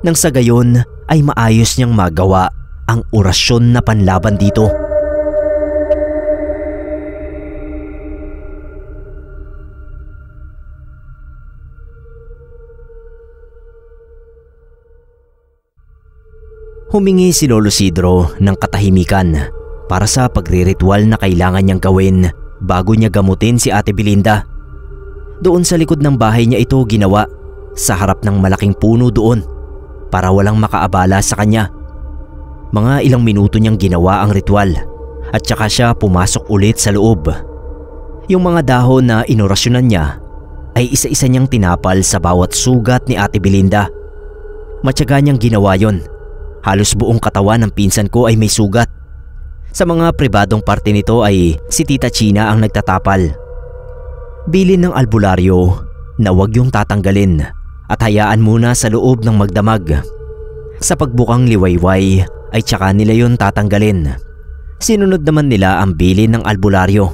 nang sa gayon ay maayos niyang magawa ang orasyon na panlaban dito. Humingi si Lolo Isidro ng katahimikan para sa pagriritual na kailangan niyang gawin bago niya gamutin si Ate Belinda. Doon sa likod ng bahay niya ito ginawa, sa harap ng malaking puno doon, para walang makaabala sa kanya. Mga ilang minuto niyang ginawa ang ritual at saka siya pumasok ulit sa loob. Yung mga dahon na inorasyonan niya ay isa-isa niyang tinapal sa bawat sugat ni Ate Belinda. Matyaga niyang ginawa yon. Halos buong katawan ng pinsan ko ay may sugat. Sa mga pribadong parte nito ay si Tita China ang nagtatapal. Bilin ng albularyo na wag yung tatanggalin at hayaan muna sa loob ng magdamag. Sa pagbukang liwayway ay tsaka nila yun tatanggalin. Sinunod naman nila ang bilin ng albularyo.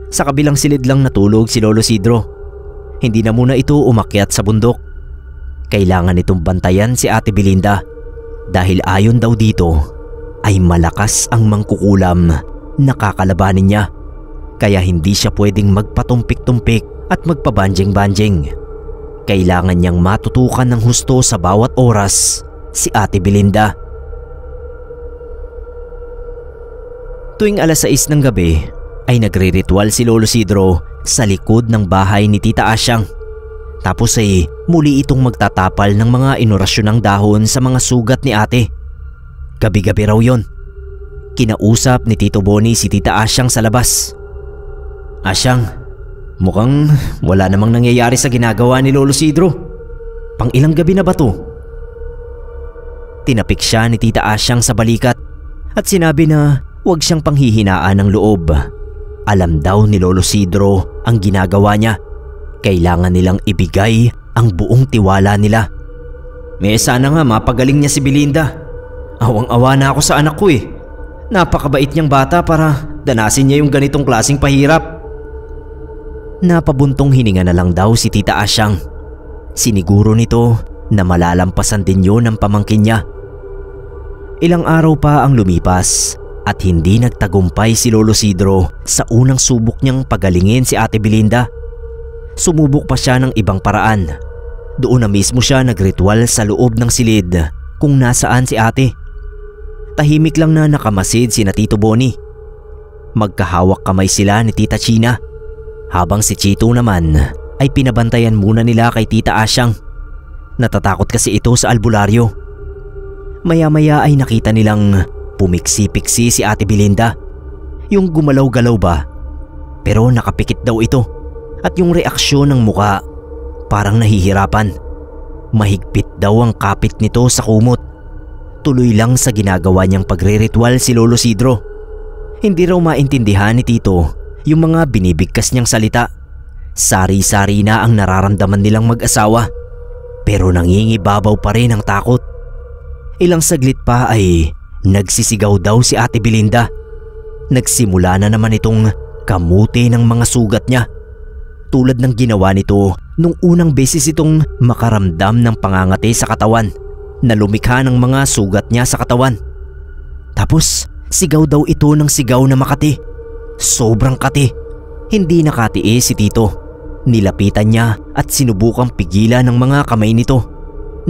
Sa kabilang silid lang natulog si Lolo Isidro. Hindi na muna ito umakyat sa bundok. Kailangan itong bantayan si Ate Belinda dahil ayon daw dito ay malakas ang mangkukulam na kakalabanin niya. Kaya hindi siya pwedeng magpatumpik-tumpik at magpabanjing-banjing. Kailangan niyang matutukan ng husto sa bawat oras si Ate Belinda. Tuwing alas 6 ng gabi ay nagre-ritual si Lolo Isidro sa likod ng bahay ni Tita Asyang. Tapos ay muli itong magtatapal ng mga inorasyonang dahon sa mga sugat ni ate. Gabi-gabi raw yon. Kinausap ni Tito Boni si Tita Asyang sa labas. "Asyang, mukhang wala namang nangyayari sa ginagawa ni Lolo Isidro. Pang ilang gabi na ba to?" Tinapik siya ni Tita Asyang sa balikat at sinabi na huwag siyang panghihinaan ng loob. Alam daw ni Lolo Isidro ang ginagawa niya. Kailangan nilang ibigay ang buong tiwala nila. Sana nga mapagaling niya si Belinda. Awang-awa na ako sa anak ko eh. Napakabait niyang bata para danasin niya yung ganitong klaseng pahirap. Napabuntong hininga na lang daw si Tita Asyang. Siniguro nito na malalampasan din yun ng pamangkin niya. Ilang araw pa ang lumipas at hindi nagtagumpay si Lolo Isidro sa unang subok niyang pagalingin si Ate Belinda. Sumubok pa siya ng ibang paraan. Doon na mismo siya nagritual sa loob ng silid kung nasaan si ate. Tahimik lang na nakamasid sina Tito Boni. Magkahawak kamay sila ni Tita China, habang si Chito naman ay pinabantayan muna nila kay Tita Asyang. Natatakot kasi ito sa albularyo. Maya-maya ay nakita nilang pumiksi-piksi si Ate Belinda. Yung gumalaw-galaw ba? Pero nakapikit daw ito. At yung reaksyon ng muka, parang nahihirapan. Mahigpit daw ang kapit nito sa kumot. Tuloy lang sa ginagawa niyang pagre-ritual si Lolo Isidro. Hindi raw maintindihan ni Tito yung mga binibigkas niyang salita. Sari-sari na ang nararamdaman nilang mag-asawa, pero nangingibabaw pa rin ang takot. Ilang saglit pa ay nagsisigaw daw si Ate Belinda. Nagsimula na naman itong kamuti ng mga sugat niya. Tulad ng ginawa nito nung unang beses itong makaramdam ng pangangati sa katawan na lumikha ng mga sugat niya sa katawan. Tapos Sigaw daw ito ng sigaw na makati. Sobrang kati. Hindi nakatiis si Tito. Nilapitan niya at sinubukang pigilan ng mga kamay nito.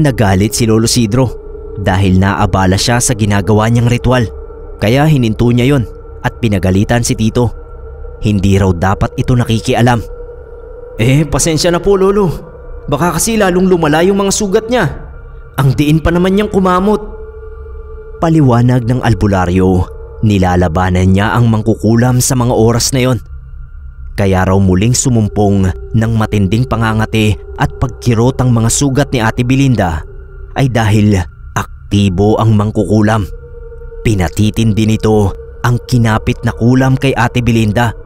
Nagalit si Lolo Sidro dahil naabala siya sa ginagawa niyang ritual. Kaya hininto niya yon at pinagalitan si Tito. Hindi raw dapat ito nakikialam. Pasensya na po Lolo. Baka kasi lalong lumala yung mga sugat niya. Ang diin pa naman niyang kumamot. Paliwanag ng albularyo, nilalabanan niya ang mangkukulam sa mga oras na yon. Kaya raw muling sumumpong ng matinding pangangati at pagkirot ang mga sugat ni Ate Belinda ay dahil aktibo ang mangkukulam. Pinatitindi nito ang kinapit na kulam kay Ate Belinda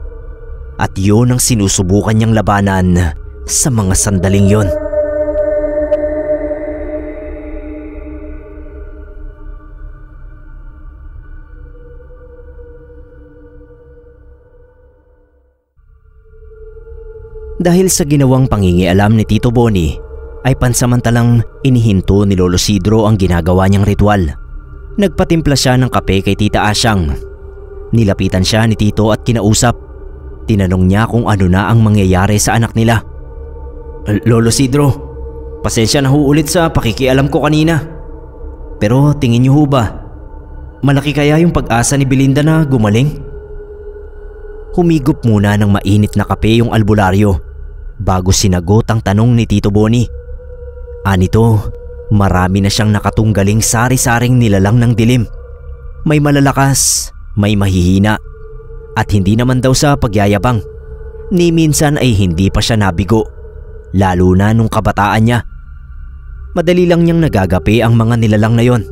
at yun ang sinusubukan niyang labanan sa mga sandaling yon. Dahil sa ginawang pangingialam ni Tito Boni, ay pansamantalang inihinto ni Lolo Sidro ang ginagawa niyang ritual. Nagpatimpla siya ng kape kay Tita Asyang. Nilapitan siya ni Tito at kinausap. Tinanong niya kung ano na ang mangyayari sa anak nila. Lolo Sidro, pasensya na ho ulit sa pakikialam ko kanina. Pero tingin niyo ho ba, malaki kaya yung pag-asa ni Belinda na gumaling? Humigop muna ng mainit na kape yung albularyo bago sinagot ang tanong ni Tito Boni. Anito, marami na siyang nakatunggaling sari-saring nilalang ng dilim. May malalakas, may mahihina, at hindi naman daw sa pagyayabang. Ni minsan ay hindi pa siya nabigo, lalo na nung kabataan niya. Madali lang niyang nagagapi ang mga nilalang na yon.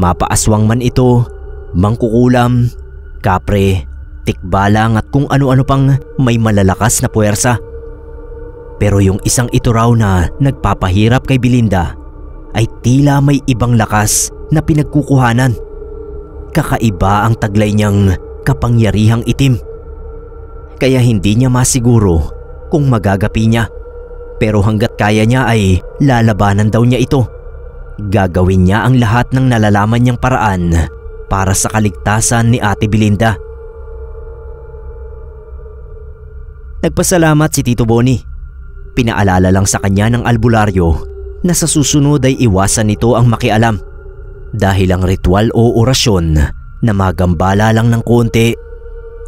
Mapaaswang man ito, mangkukulam, kapre, tikbalang at kung ano-ano pang may malalakas na puwersa. Pero yung isang ito raw na nagpapahirap kay Belinda ay tila may ibang lakas na pinagkukuhanan. Kakaiba ang taglay niyang kapangyarihang itim. Kaya hindi niya masiguro kung magagapi niya. Pero hanggat kaya niya ay lalabanan daw niya ito. Gagawin niya ang lahat ng nalalaman niyang paraan para sa kaligtasan ni Ate Belinda. Nagpasalamat si Tito Boni. Pinaalala lang sa kanya ng albularyo na sa susunod ay iwasan nito ang makialam dahil ang ritual o orasyon na magambala lang ng konti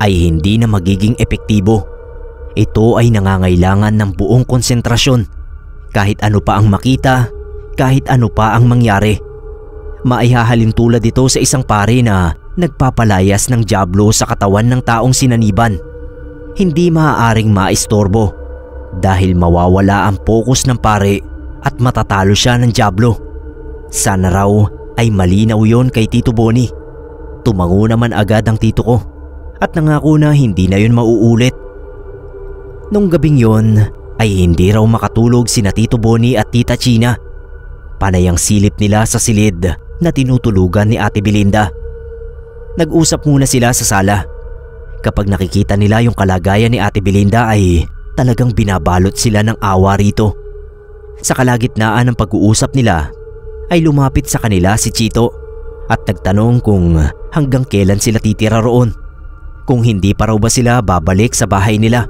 ay hindi na magiging epektibo. Ito ay nangangailangan ng buong konsentrasyon. Kahit ano pa ang makita, kahit ano pa ang mangyari. Maihahalin tulad ito sa isang pare na nagpapalayas ng dyablo sa katawan ng taong sinaniban. Hindi maaaring maistorbo dahil mawawala ang focus ng pare at matatalo siya ng dyablo. Sana raw ay malinaw yon kay Tito Boni. Tumango naman agad ang tito ko at nangako na hindi na yon mauulit. Nung gabing yon ay hindi raw makatulog sina Tito Boni at Tita China. Panay ang silip nila sa silid na tinutulugan ni Ate Belinda. Nag-usap muna sila sa sala. Kapag nakikita nila yung kalagayan ni Ate Belinda ay talagang binabalot sila ng awa rito. Sa kalagitnaan ng pag-uusap nila ay lumapit sa kanila si Chito at nagtanong kung hanggang kailan sila titira roon. Kung hindi pa raw ba sila babalik sa bahay nila.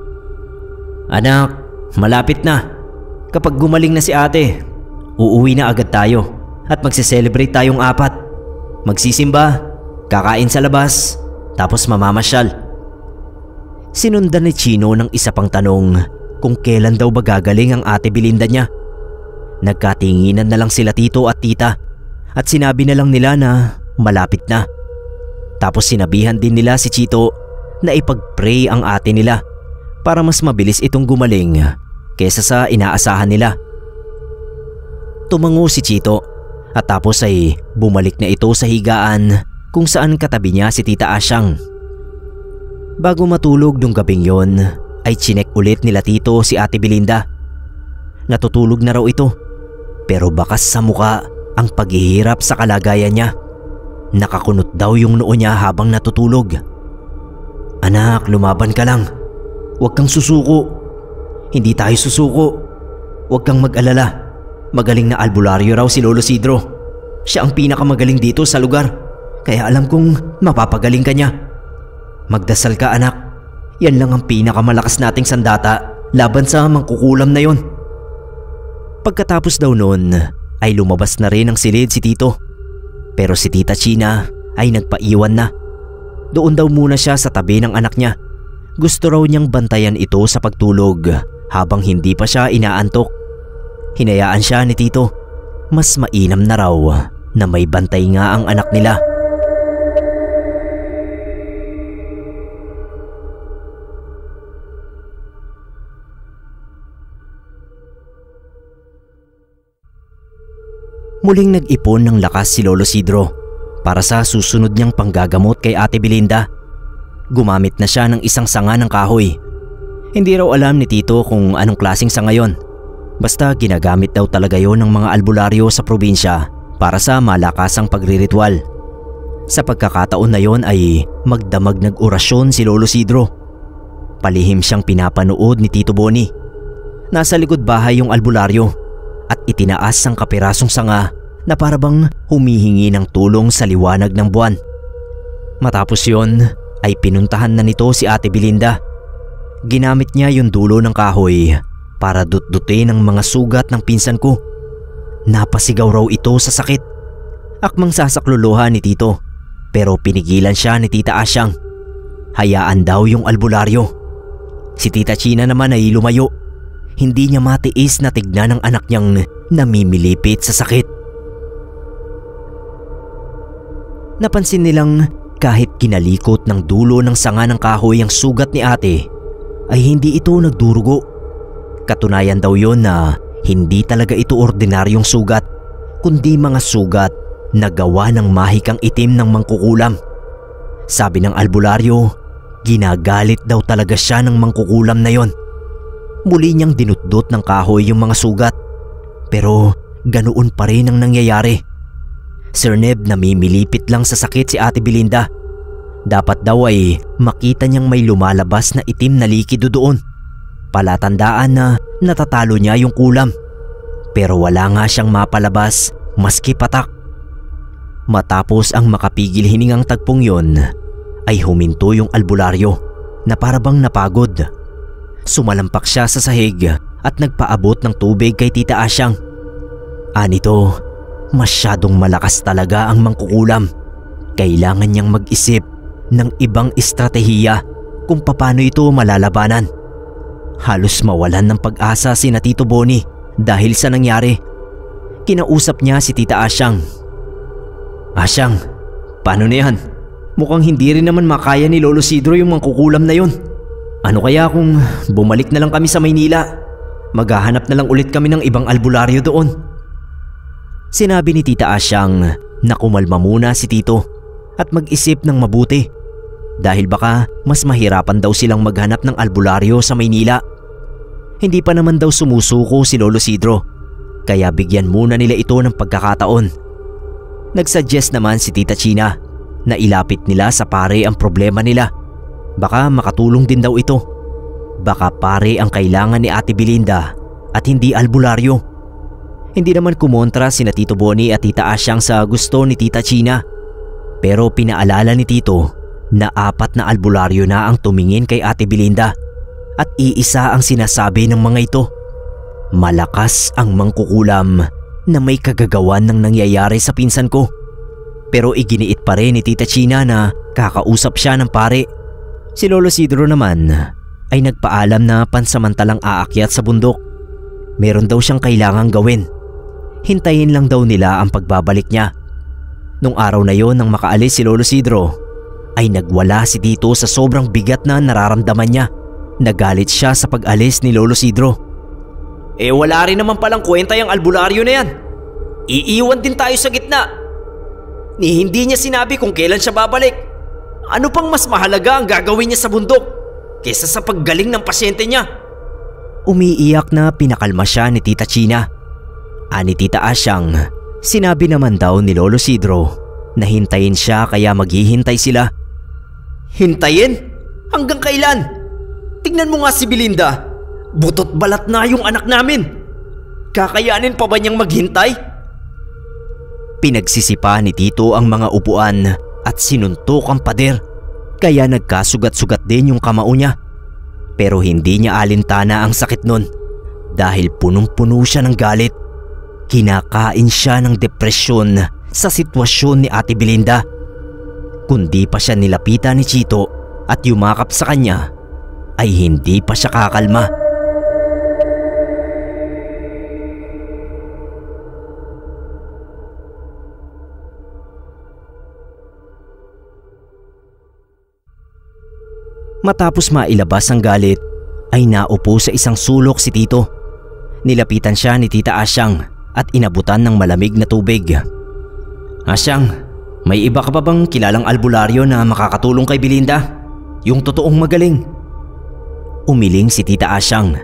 Anak, malapit na. Kapag gumaling na si ate, uuwi na agad tayo at magse-celebrate tayong apat. Magsisimba, kakain sa labas, tapos mamamasyal. Sinundan ni Chino ng isa pang tanong kung kailan daw ba gagaling ang Ate Belinda niya. Nagkatinginan na lang sila tito at tita at sinabi na lang nila na malapit na. Tapos sinabihan din nila si Chito na ipag-pray ang ate nila para mas mabilis itong gumaling kesa sa inaasahan nila. Tumango si Chito at tapos ay bumalik na ito sa higaan kung saan katabi niya si Tita Asyang. Bago matulog nung gabing yon ay chinek ulit nila tito si Ate Belinda. Natutulog na raw ito pero bakas sa muka ang paghihirap sa kalagayan niya. Nakakunot daw yung noo niya habang natutulog. Anak, lumaban ka lang. Huwag kang susuko. Hindi tayo susuko. Huwag kang mag-alala. Magaling na albularyo raw si Lolo Sidro. Siya ang pinakamagaling dito sa lugar. Kaya alam kong mapapagaling ka niya. Magdasal ka anak. Yan lang ang pinakamalakas nating sandata laban sa mangkukulam na yon. Pagkatapos daw noon ay lumabas na rin ang silid si Tito. Pero si Tita China ay nagpaiwan na. Doon daw muna siya sa tabi ng anak niya. Gusto raw niyang bantayan ito sa pagtulog habang hindi pa siya inaantok. Hinayaan siya ni Tito. Mas mainam na raw na may bantay nga ang anak nila. Muling nag-ipon ng lakas si Lolo Sidro para sa susunod niyang panggagamot kay Ate Belinda. Gumamit na siya ng isang sanga ng kahoy. Hindi raw alam ni Tito kung anong klaseng sanga yon. Basta ginagamit daw talaga yon ng mga albularyo sa probinsya para sa malakasang pagriritual. Sa pagkakataon na yon ay magdamag nag-orasyon si Lolo Sidro. Palihim siyang pinapanood ni Tito Boni. Nasa likod bahay yung albularyo at itinaas ang kapirasong sanga na parabang humihingi ng tulong sa liwanag ng buwan. Matapos yon ay pinuntahan na nito si Ate Belinda. Ginamit niya yung dulo ng kahoy para dutdutin ang mga sugat ng pinsan ko. Napasigaw raw ito sa sakit. Akmang sasakluluhan ni Tito pero pinigilan siya ni Tita Asyang. Hayaan daw yung albularyo. Si Tita China naman ay lumayo. Hindi niya matiis na tignan ang anak niyang namimilipit sa sakit. Napansin nilang kahit kinalikot ng dulo ng sanga ng kahoy ang sugat ni ate, ay hindi ito nagdurugo. Katunayan daw yon na hindi talaga ito ordinaryong sugat, kundi mga sugat na gawa ng mahikang itim ng mangkukulam. Sabi ng albularyo, ginagalit daw talaga siya ng mangkukulam na yon. Muli niyang dinutdot ng kahoy yung mga sugat, pero ganoon pa rin ang nangyayari. Sir Neb, namimilipit lang sa sakit si Ate Belinda. Dapat daw ay makita niyang may lumalabas na itim na likido doon. Palatandaan na natatalo niya yung kulam. Pero wala nga siyang mapalabas maski patak. Matapos ang makapigil hiningang tagpong yon, ay huminto yung albularyo na parabang napagod. Sumalampak siya sa sahig at nagpaabot ng tubig kay Tita Asyang. Anito, masyadong malakas talaga ang mangkukulam. Kailangan niyang mag-isip ng ibang estratehiya kung paano ito malalabanan. Halos mawalan ng pag-asa si Tito Boni dahil sa nangyari. Kinausap niya si Tita Asyang. Asyang, paano na yan? Mukhang hindi rin naman makaya ni Lolo Sidro yung mangkukulam na yon. Ano kaya kung bumalik na lang kami sa Maynila? Maghahanap na lang ulit kami ng ibang albularyo doon. Sinabi ni Tita Asyang na kumalma muna si Tito at mag-isip ng mabuti dahil baka mas mahirapan daw silang maghanap ng albularyo sa Maynila. Hindi pa naman daw sumusuko si Lolo Sidro, kaya bigyan muna nila ito ng pagkakataon. Nagsuggest naman si Tita China na ilapit nila sa pare ang problema nila. Baka makatulong din daw ito. Baka pare ang kailangan ni Ate Belinda at hindi albularyo. Hindi naman kumontra sina Tito Boni at Tita Asyang sa gusto ni Tita China. Pero pinaalala ni Tito na 4 na albularyo na ang tumingin kay Ate Belinda at iisa ang sinasabi ng mga ito. Malakas ang mangkukulam na may kagagawan ng nangyayari sa pinsan ko. Pero iginiit pa rin ni Tita China na kakausap siya ng pare. Si Lolo Sidro naman ay nagpaalam na pansamantalang aakyat sa bundok. Meron daw siyang kailangang gawin. Hintayin lang daw nila ang pagbabalik niya. Nung araw na yon nang makaalis si Lolo Sidro, ay nagwala si Tito sa sobrang bigat na nararamdaman niya. Nagalit siya sa pag-alis ni Lolo Sidro. Wala rin naman palang kwenta yung albularyo na yan. Iiwan din tayo sa gitna. Hindi niya sinabi kung kailan siya babalik. Ano pang mas mahalaga ang gagawin niya sa bundok kaysa sa paggaling ng pasyente niya? Umiiyak na pinakalma siya ni Tita China. Ani Tita Asyang, sinabi naman daw ni Lolo Sidro na hintayin siya kaya maghihintay sila. Hintayin? Hanggang kailan? Tignan mo nga si Belinda. Butot balat na yung anak namin. Kakayanin pa ba niyang maghintay? Pinagsisipa ni Tito ang mga upuan at sinuntok ang pader, kaya nagkasugat-sugat din yung kamao niya. Pero hindi niya alintana ang sakit nun dahil punong-puno siya ng galit. Kinakain siya ng depresyon sa sitwasyon ni Ate Belinda. Kundi pa siya nilapitan ni Chito at yumakap sa kanya, ay hindi pa siya kakalma. Matapos mailabas ang galit, ay naupo sa isang sulok si Tito. Nilapitan siya ni Tita Asyang at inabutan ng malamig na tubig. "Asyang, may iba ka pa bang kilalang albularyo na makakatulong kay Belinda? Yung totoong magaling?" Umiling si Tita Asyang.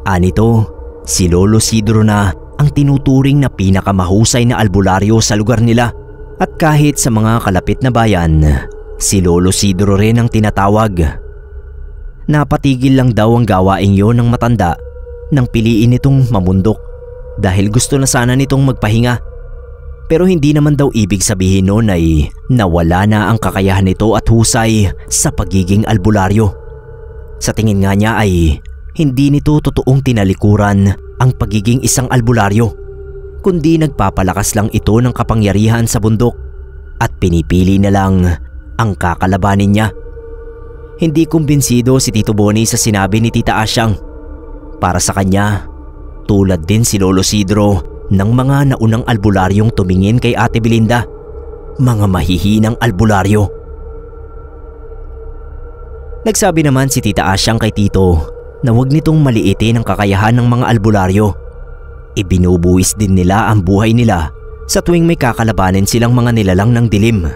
Anito, si Lolo Sidro na ang tinuturing na pinakamahusay na albularyo sa lugar nila. At kahit sa mga kalapit na bayan, si Lolo Sidro rin ang tinatawag. Napatigil lang daw ang gawaing yon ng matanda nang piliin nitong mamundok dahil gusto na sana nitong magpahinga. Pero hindi naman daw ibig sabihin noon ay nawala na ang kakayahan nito at husay sa pagiging albularyo. Sa tingin nga niya ay hindi nito totoong tinalikuran ang pagiging isang albularyo, kundi nagpapalakas lang ito ng kapangyarihan sa bundok at pinipili na lang ang kakalabanin niya. Hindi kumbinsido si Tito Boni sa sinabi ni Tita Asyang. Para sa kanya, tulad din si Lolo Sidro ng mga naunang albularyong tumingin kay Ate Belinda, mga mahihinang albularyo. Nagsabi naman si Tita Asyang kay Tito na huwag nitong maliitin ang kakayahan ng mga albularyo. Ibinubuwis din nila ang buhay nila sa tuwing may kakalabanin silang mga nilalang ng dilim.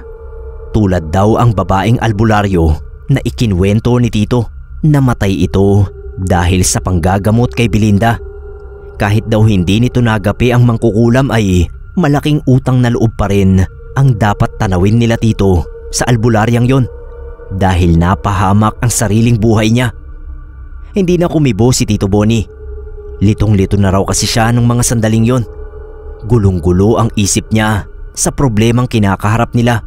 Tulad daw ang babaeng albularyo na ikinwento ni Tito, namatay ito dahil sa panggagamot kay Belinda. Kahit daw hindi nito nagapi ang mangkukulam ay malaking utang na loob pa rin ang dapat tanawin nila Tito sa albularyang yon dahil napahamak ang sariling buhay niya. Hindi na kumibo si Tito Boni. Litong-lito na raw kasi siya ng mga sandaling yon. Gulong-gulo ang isip niya sa problemang kinakaharap nila.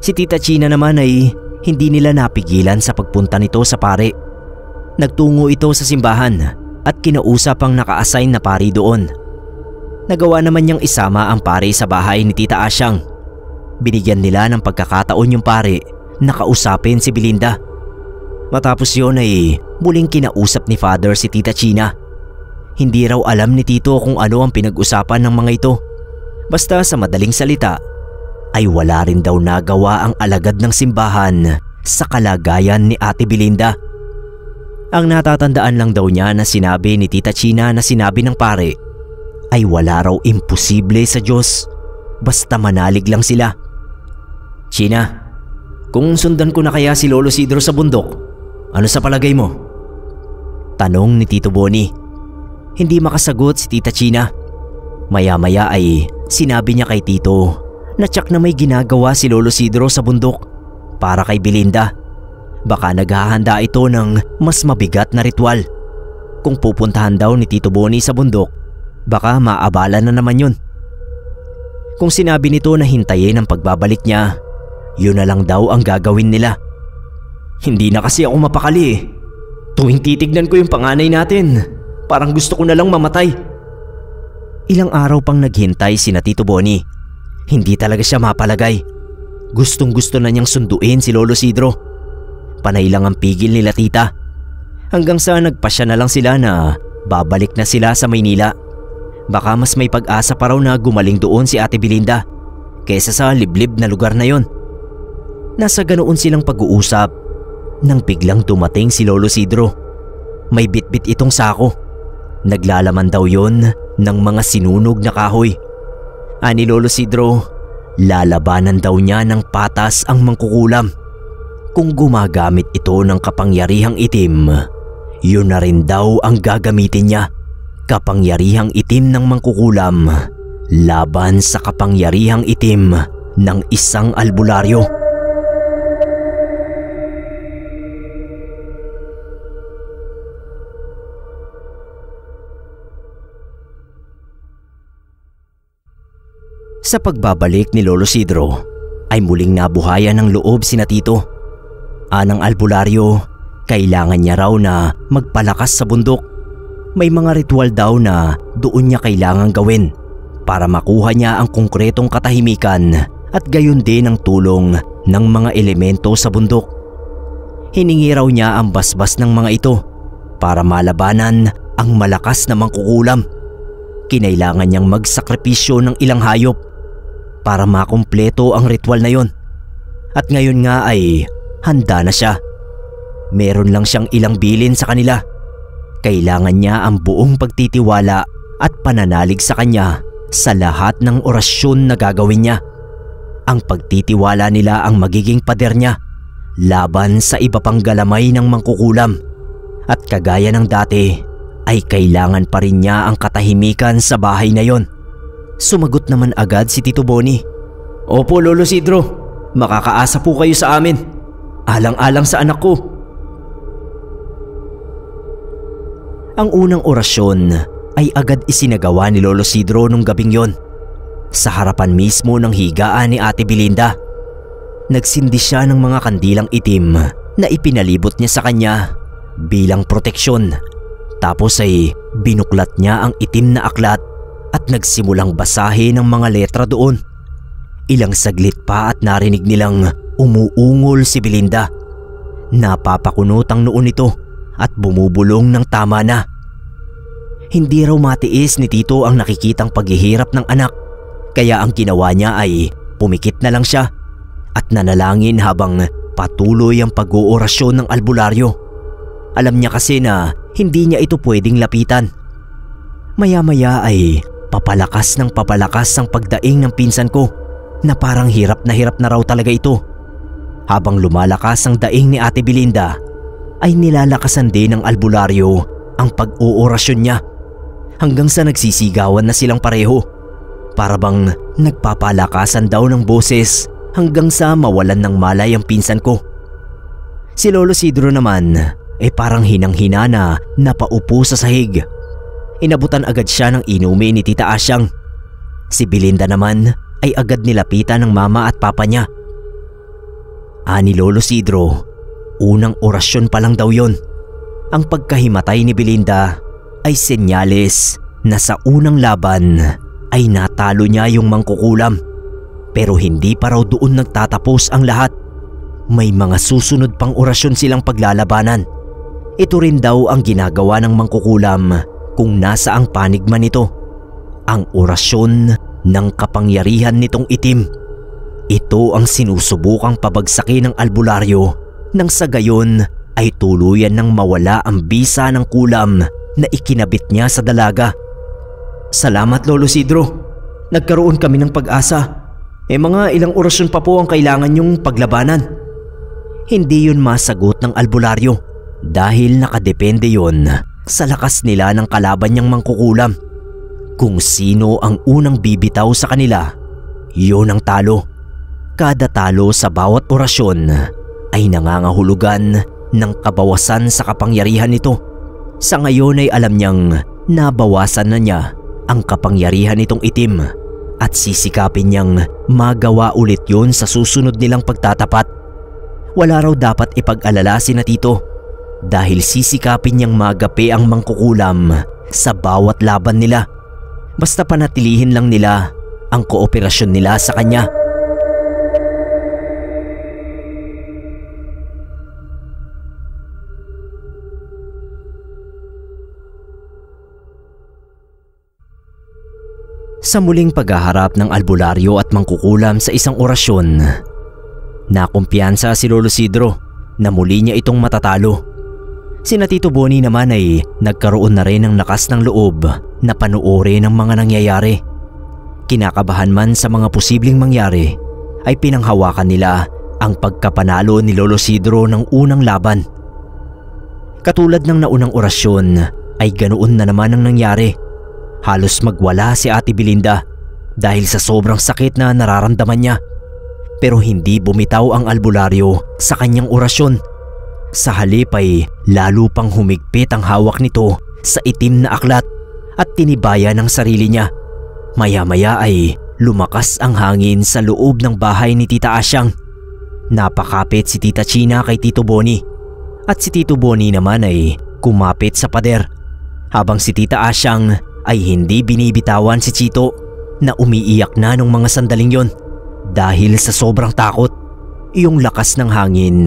Si Tita China naman ay hindi nila napigilan sa pagpunta nito sa pare. Nagtungo ito sa simbahan at kinausap ang naka-assign na pari doon. Nagawa naman niyang isama ang pare sa bahay ni Tita Asyang. Binigyan nila ng pagkakataon yung pare na kausapin si Belinda. Matapos yun ay muling kinausap ni Father si Tita China. Hindi raw alam ni Tito kung ano ang pinag-usapan ng mga ito. Basta sa madaling salita, ay wala rin daw nagawa ang alagad ng simbahan sa kalagayan ni Ate Belinda. Ang natatandaan lang daw niya na sinabi ni Tita China na sinabi ng pare ay wala raw imposible sa Diyos, basta manalig lang sila. "China, kung sundan ko na kaya si Lolo Sidro sa bundok, ano sa palagay mo?" Tanong ni Tito Boni. Hindi makasagot si Tita China. Maya-maya ay sinabi niya kay Tito na tsak na may ginagawa si Lolo Sidro sa bundok para kay Belinda. Baka naghahanda ito ng mas mabigat na ritual. Kung pupuntahan daw ni Tito Boni sa bundok, baka maabala na naman yun. Kung sinabi nito na hintayin ang pagbabalik niya, yun na lang daw ang gagawin nila. Hindi na kasi ako mapakali eh. Tuwing titignan ko yung panganay natin, parang gusto ko na lang mamatay. Ilang araw pang naghintay sina Tito Boni. Hindi talaga siya mapalagay. Gustong-gusto na niyang sunduin si Lolo Sidro. Panay lang ang pigil nila tita. Hanggang sa nagpasya na lang sila na babalik na sila sa Maynila. Baka mas may pag-asa pa raw na gumaling doon si Ate Belinda kaysa sa liblib na lugar na yon. Nasa ganoon silang pag-uusap nang biglang dumating si Lolo Sidro. May bitbit itong sako. Naglalaman daw yon ng mga sinunog na kahoy. Ani Lolo Sidro, lalabanan daw niya ng patas ang mangkukulam. Kung gumagamit ito ng kapangyarihang itim, yun na rin daw ang gagamitin niya. Kapangyarihang itim ng mangkukulam laban sa kapangyarihang itim ng isang albularyo. Sa pagbabalik ni Lolo Sidro, ay muling nabuhayan ng loob sina Tito. Anang albularyo, kailangan niya raw na magpalakas sa bundok. May mga ritual daw na doon niya kailangan gawin para makuha niya ang konkretong katahimikan at gayon din ang tulong ng mga elemento sa bundok. Hiningi raw niya ang basbas ng mga ito para malabanan ang malakas na mangkukulam. Kinailangan niyang magsakripisyo ng ilang hayop para makumpleto ang ritual na yon. At ngayon nga ay handa na siya. Meron lang siyang ilang bilin sa kanila. Kailangan niya ang buong pagtitiwala at pananalig sa kanya sa lahat ng orasyon na gagawin niya. Ang pagtitiwala nila ang magiging pader niya laban sa iba pang galamay ng mangkukulam. At kagaya ng dati ay kailangan pa rin niya ang katahimikan sa bahay na yon. Sumagot naman agad si Tito Boni. Opo Lolo Isidro, makakaasa po kayo sa amin. Alang-alang sa anak ko. Ang unang orasyon ay agad isinagawa ni Lolo Isidro nung gabing yon. Sa harapan mismo ng higaan ni Ate Belinda. Nagsindi siya ng mga kandilang itim na ipinalibot niya sa kanya bilang proteksyon. Tapos ay binuklat niya ang itim na aklat at nagsimulang basahin ang mga letra doon. Ilang saglit pa at narinig nilang umuungol si Belinda. Napapakunot ang noo nito at bumubulong ng tama na. Hindi raw matiis ni Tito ang nakikitang paghihirap ng anak, kaya ang ginawa niya ay pumikit na lang siya at nanalangin habang patuloy ang pag-oorasyon ng albularyo. Alam niya kasi na hindi niya ito pwedeng lapitan. Maya-maya ay papalakas ng papalakas ang pagdaing ng pinsan ko na parang hirap na raw talaga ito. Habang lumalakas ang daing ni Ate Belinda ay nilalakasan din ng albularyo ang pag-oorasyon niya hanggang sa nagsisigawan na silang pareho. Para bang nagpapalakasan daw ng boses hanggang sa mawalan ng malay ang pinsan ko. Si Lolo Isidro naman ay parang hinang-hina na napaupo sa sahig. Inabutan agad siya ng inumin ni Tita Asyang. Si Belinda naman ay agad nilapitan ng mama at papa niya. Ani Lolo Isidro, unang orasyon pa lang daw yon. Ang pagkahimatay ni Belinda ay senyales na sa unang laban ay natalo niya yung mangkukulam. Pero hindi pa raw doon nagtatapos ang lahat. May mga susunod pang orasyon silang paglalabanan. Ito rin daw ang ginagawa ng mangkukulam kung nasa ang panig man nito. Ang orasyon ng kapangyarihan nitong itim. Ito ang sinusubukang pabagsakin ng albularyo nang sa gayon ay tuluyan ng mawala ang bisa ng kulam na ikinabit niya sa dalaga. Salamat Lolo Isidro. Nagkaroon kami ng pag-asa. Mga ilang orasyon pa po ang kailangan yung paglabanan. Hindi yun masagot ng albularyo dahil nakadepende yun sa lakas nila ng kalaban niyang mangkukulam. Kung sino ang unang bibitaw sa kanila, yun ang talo. Kada talo sa bawat orasyon ay nangangahulugan ng kabawasan sa kapangyarihan nito. Sa ngayon ay alam niyang nabawasan na niya ang kapangyarihan nitong itim at sisikapin niyang magawa ulit yun sa susunod nilang pagtatapat. Wala raw dapat ipag-alala sina Tito dahil sisikapin niyang magapi ang mangkukulam sa bawat laban nila. Basta panatilihin lang nila ang kooperasyon nila sa kanya. Sa muling paghaharap ng albularyo at mangkukulam sa isang orasyon, nakumpiyansa si Lolo Isidro na muli niya itong matatalo. Sina Tito Boni naman ay nagkaroon na rin ng lakas ng loob na panuorin ang mga nangyayari. Kinakabahan man sa mga posibleng mangyari, ay pinanghawakan nila ang pagkapanalo ni Lolo Isidro ng unang laban. Katulad ng naunang orasyon ay ganoon na naman ang nangyari. Halos magwala si Ate Belinda dahil sa sobrang sakit na nararamdaman niya. Pero hindi bumitaw ang albularyo sa kanyang orasyon. Sa halip ay lalo pang humigpit ang hawak nito sa itim na aklat at tinibayan ang sarili niya. Maya-maya ay lumakas ang hangin sa loob ng bahay ni Tita Asyang. Napakapit si Tita China kay Tito Bonnie at si Tito Bonnie naman ay kumapit sa pader, habang si Tita Asyang ay hindi binibitawan si Chito na umiiyak na nung mga sandaling yon dahil sa sobrang takot. Yung lakas ng hangin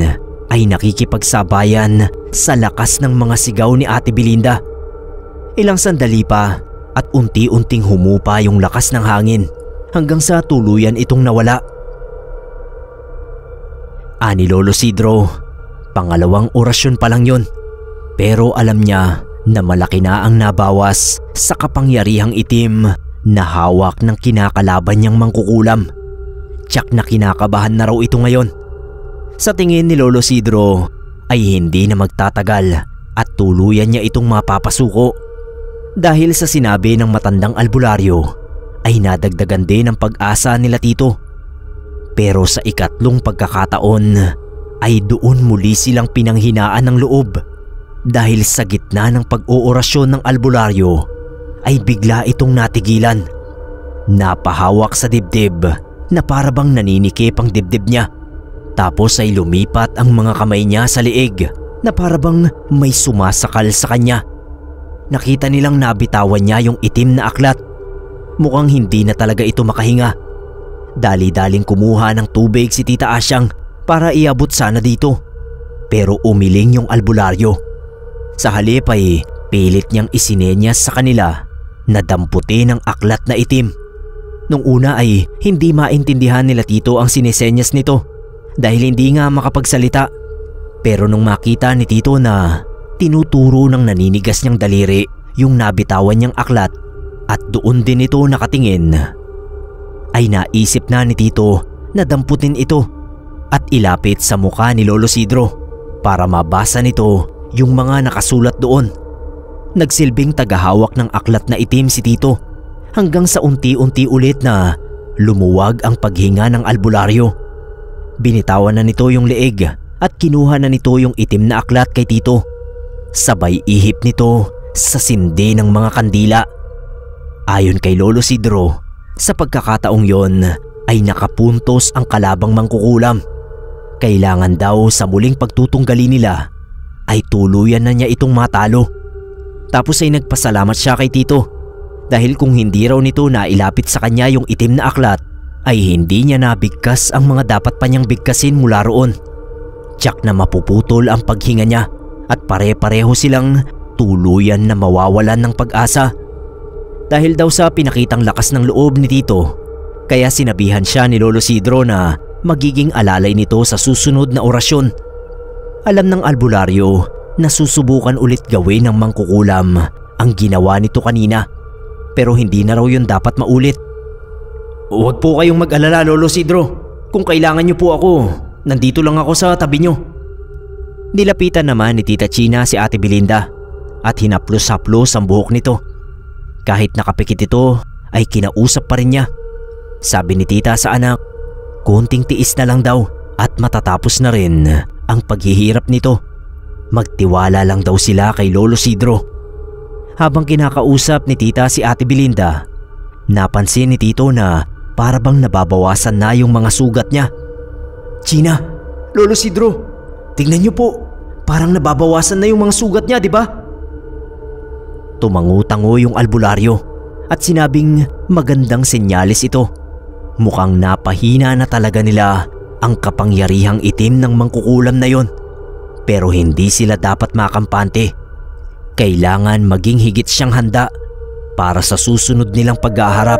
ay nakikipagsabayan sa lakas ng mga sigaw ni Ate Belinda. Ilang sandali pa at unti-unting humupa yung lakas ng hangin hanggang sa tuluyan itong nawala. Ani Lolo Sidro, pangalawang orasyon pa lang yon, pero alam niya na malaki na ang nabawas sa kapangyarihang itim na hawak ng kinakalaban niyang mangkukulam. Tiyak na kinakabahan na raw ito ngayon. Sa tingin ni Lolo Sidro ay hindi na magtatagal at tuluyan niya itong mapapasuko. Dahil sa sinabi ng matandang albularyo ay nadagdagan din ang pag-asa nila Tito. Pero sa ikatlong pagkakataon ay doon muli silang pinanghinaan ng loob dahil sa gitna ng pag-oorasyon ng albularyo ay bigla itong natigilan. Napahawak sa dibdib na parabang naninikip ang dibdib niya. Tapos ay lumipat ang mga kamay niya sa liig na parabang may sumasakal sa kanya. Nakita nilang nabitawan niya yung itim na aklat. Mukhang hindi na talaga ito makahinga. Dali-daling kumuha ng tubig si Tita Asyang para iabot sana dito. Pero umiling yung albularyo. Sa halip ay pilit niyang isinenyas sa kanila na damputin ang aklat na itim. Nung una ay hindi maintindihan nila Tito ang sinesenyas nito dahil hindi nga makapagsalita. Pero nung makita ni Tito na tinuturo ng naninigas niyang daliri yung nabitawan niyang aklat at doon din ito nakatingin, ay naisip na ni Tito na damputin ito at ilapit sa mukha ni Lolo Sidro para mabasa nito yung mga nakasulat doon. Nagsilbing tagahawak ng aklat na itim si Tito hanggang sa unti-unti ulit na lumuwag ang paghinga ng albularyo. Binitawan na nito yung leeg at kinuha na nito yung itim na aklat kay Tito. Sabay ihip nito sa sindi ng mga kandila. Ayon kay Lolo Sidro, sa pagkakataong yon ay nakapuntos ang kalabang mangkukulam. Kailangan daw sa muling pagtutunggali nila ay tuluyan na niya itong matalo. Tapos ay nagpasalamat siya kay Tito dahil kung hindi raw nito nailapit sa kanya yung itim na aklat ay hindi niya nabigkas ang mga dapat pa niyang bigkasin mula roon. Tiyak na mapuputol ang paghinga niya at pare-pareho silang tuluyan na mawawalan ng pag-asa. Dahil daw sa pinakitang lakas ng loob ni Tito, kaya sinabihan siya ni Lolo Sidro na magiging alalay nito sa susunod na orasyon. Alam ng albularyo na susubukan ulit gawin ng mangkukulam ang ginawa nito kanina, pero hindi na raw yun dapat maulit. Huwag po kayong mag-alala, Lolo Sidro. Kung kailangan niyo po ako, nandito lang ako sa tabi niyo. Nilapitan naman ni Tita China si Ate Belinda at hinaplos-haplos ang buhok nito. Kahit nakapikit ito ay kinausap pa rin niya. Sabi ni Tita sa anak, konting tiis na lang daw at matatapos na rin ang paghihirap nito. Magtiwala lang daw sila kay Lolo Sidro. Habang kinakausap ni Tita si Ate Belinda, napansin ni Tito na parabang nababawasan na yung mga sugat niya. China, Lolo Sidro, tingnan niyo po, parang nababawasan na yung mga sugat niya, di ba? Tumango-tango yung albularyo at sinabing magandang senyales ito. Mukhang napahina na talaga nila ang kapangyarihang itim ng mangkukulam na yon. Pero hindi sila dapat makampante. Kailangan maging higit siyang handa para sa susunod nilang pag-aharap.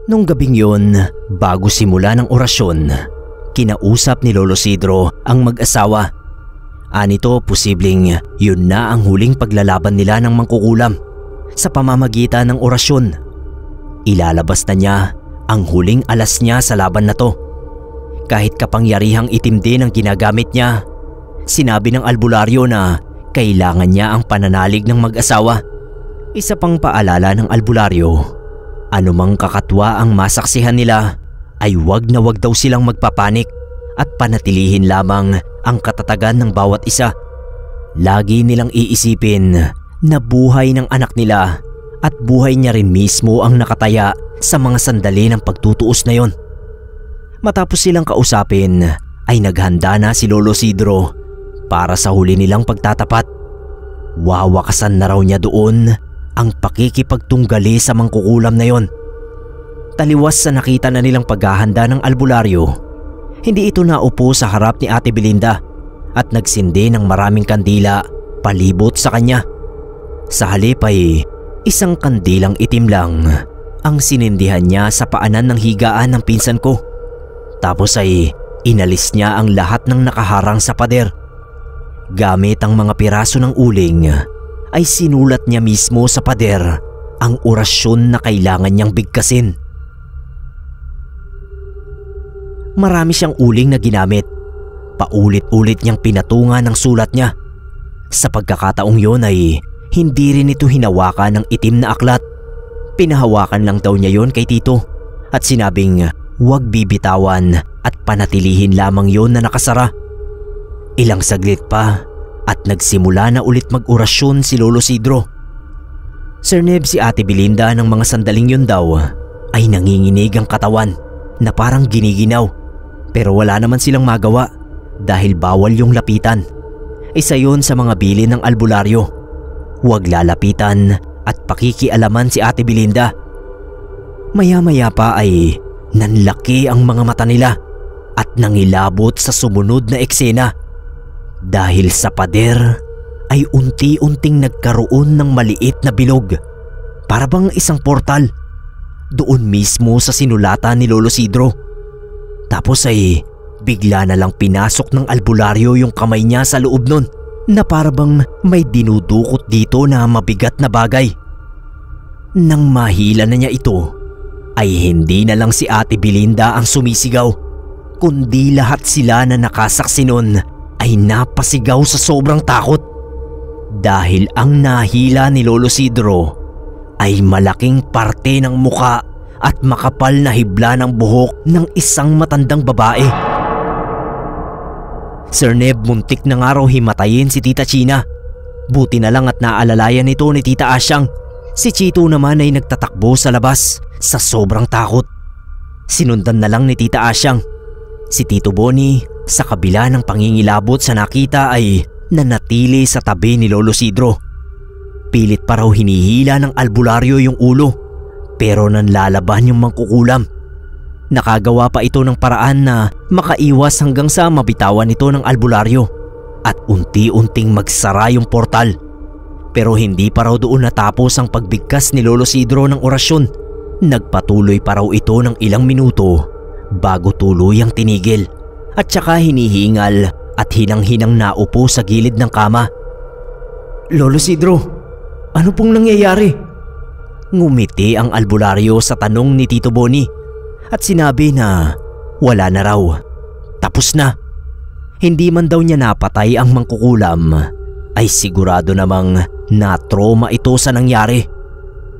Nung gabing yon, bago simula ng orasyon, kinausap ni Lolo Sidro ang mag-asawa. Anito posibleng yun na ang huling paglalaban nila ng mangkukulam sa pamamagitan ng orasyon. Ilalabas na niya ang huling alas niya sa laban na to. Kahit kapangyarihang itim din ang ginagamit niya, sinabi ng albularyo na kailangan niya ang pananalig ng mag-asawa. Isa pang paalala ng albularyo, anumang kakatwa ang masaksihan nila ay wag na wag daw silang magpapanik at panatilihin lamang ang katatagan ng bawat isa. Lagi nilang iisipin na buhay ng anak nila at buhay niya rin mismo ang nakataya sa mga sandali ng pagtutuos na yon. Matapos silang kausapin ay naghanda na si Lolo Isidro para sa huli nilang pagtatapat. Wawakasan na raw niya doon ang pakikipagtunggali sa mangkukulam na yon. Taliwas sa nakita na nilang paghahanda ng albularyo, hindi ito naupo sa harap ni Ate Belinda at nagsindi ng maraming kandila palibot sa kanya. Sa halip ay isang kandilang itim lang ang sinindihan niya sa paanan ng higaan ng pinsan ko. Tapos ay inalis niya ang lahat ng nakaharang sa pader. Gamit ang mga piraso ng uling ay sinulat niya mismo sa pader ang orasyon na kailangan niyang bigkasin. Marami siyang uling na ginamit. Paulit-ulit niyang pinatungan ang sulat niya. Sa pagkakataong yon ay hindi rin ito hinawakan ng itim na aklat. Pinahawakan lang daw niya yon kay Tito at sinabing huwag bibitawan at panatilihin lamang yon na nakasara. Ilang saglit pa at nagsimula na ulit mag-orasyon si Lolo Isidro. Sir Neb, si Ate Belinda ng mga sandaling yun daw ay nanginginig ang katawan na parang giniginaw, pero wala naman silang magawa dahil bawal yung lapitan. Isa yun sa mga bilin ng albularyo. Huwag lalapitan at pakikialaman si Ate Belinda. Maya-maya pa ay nanlaki ang mga mata nila at nangilabot sa sumunod na eksena. Dahil sa pader ay unti-unting nagkaroon ng maliit na bilog, para bang isang portal, doon mismo sa sinulatan ni Lolo Isidro. Tapos ay bigla na lang pinasok ng albularyo yung kamay niya sa loob nun na para bang may dinudukot dito na mabigat na bagay. Nang mahila na niya ito, ay hindi na lang si Ate Belinda ang sumisigaw, kundi lahat sila na nakasaksi nun ay napasigaw sa sobrang takot. Dahil ang nahila ni Lolo Isidro ay malaking parte ng muka at makapal na hibla ng buhok ng isang matandang babae. Sir Neb, muntik na nga raw himatayin si Tita China. Buti na lang at naalalayan nito ni Tita Asyang. Si Chito naman ay nagtatakbo sa labas sa sobrang takot. Sinundan na lang ni Tita Asyang. Si Tito Boni, sa kabila ng pangingilabot sa nakita, ay nanatili sa tabi ni Lolo Isidro. Pilit pa raw hinihila ng albularyo yung ulo, pero nanlalaban yung mangkukulam. Nakagawa pa ito ng paraan na makaiwas hanggang sa mabitawan ito ng albularyo at unti-unting magsara yung portal. Pero hindi pa raw doon natapos ang pagbigkas ni Lolo Isidro ng orasyon. Nagpatuloy pa raw ito ng ilang minuto bago tuluyang tinigil at saka hinihingal at hinang-hinang naupo sa gilid ng kama. Lolo Isidro, ano pong nangyayari? Ngumiti ang albularyo sa tanong ni Tito Boni at sinabi na wala na raw. Tapos na. Hindi man daw niya napatay ang mangkukulam, ay sigurado namang na-trauma ito sa nangyari.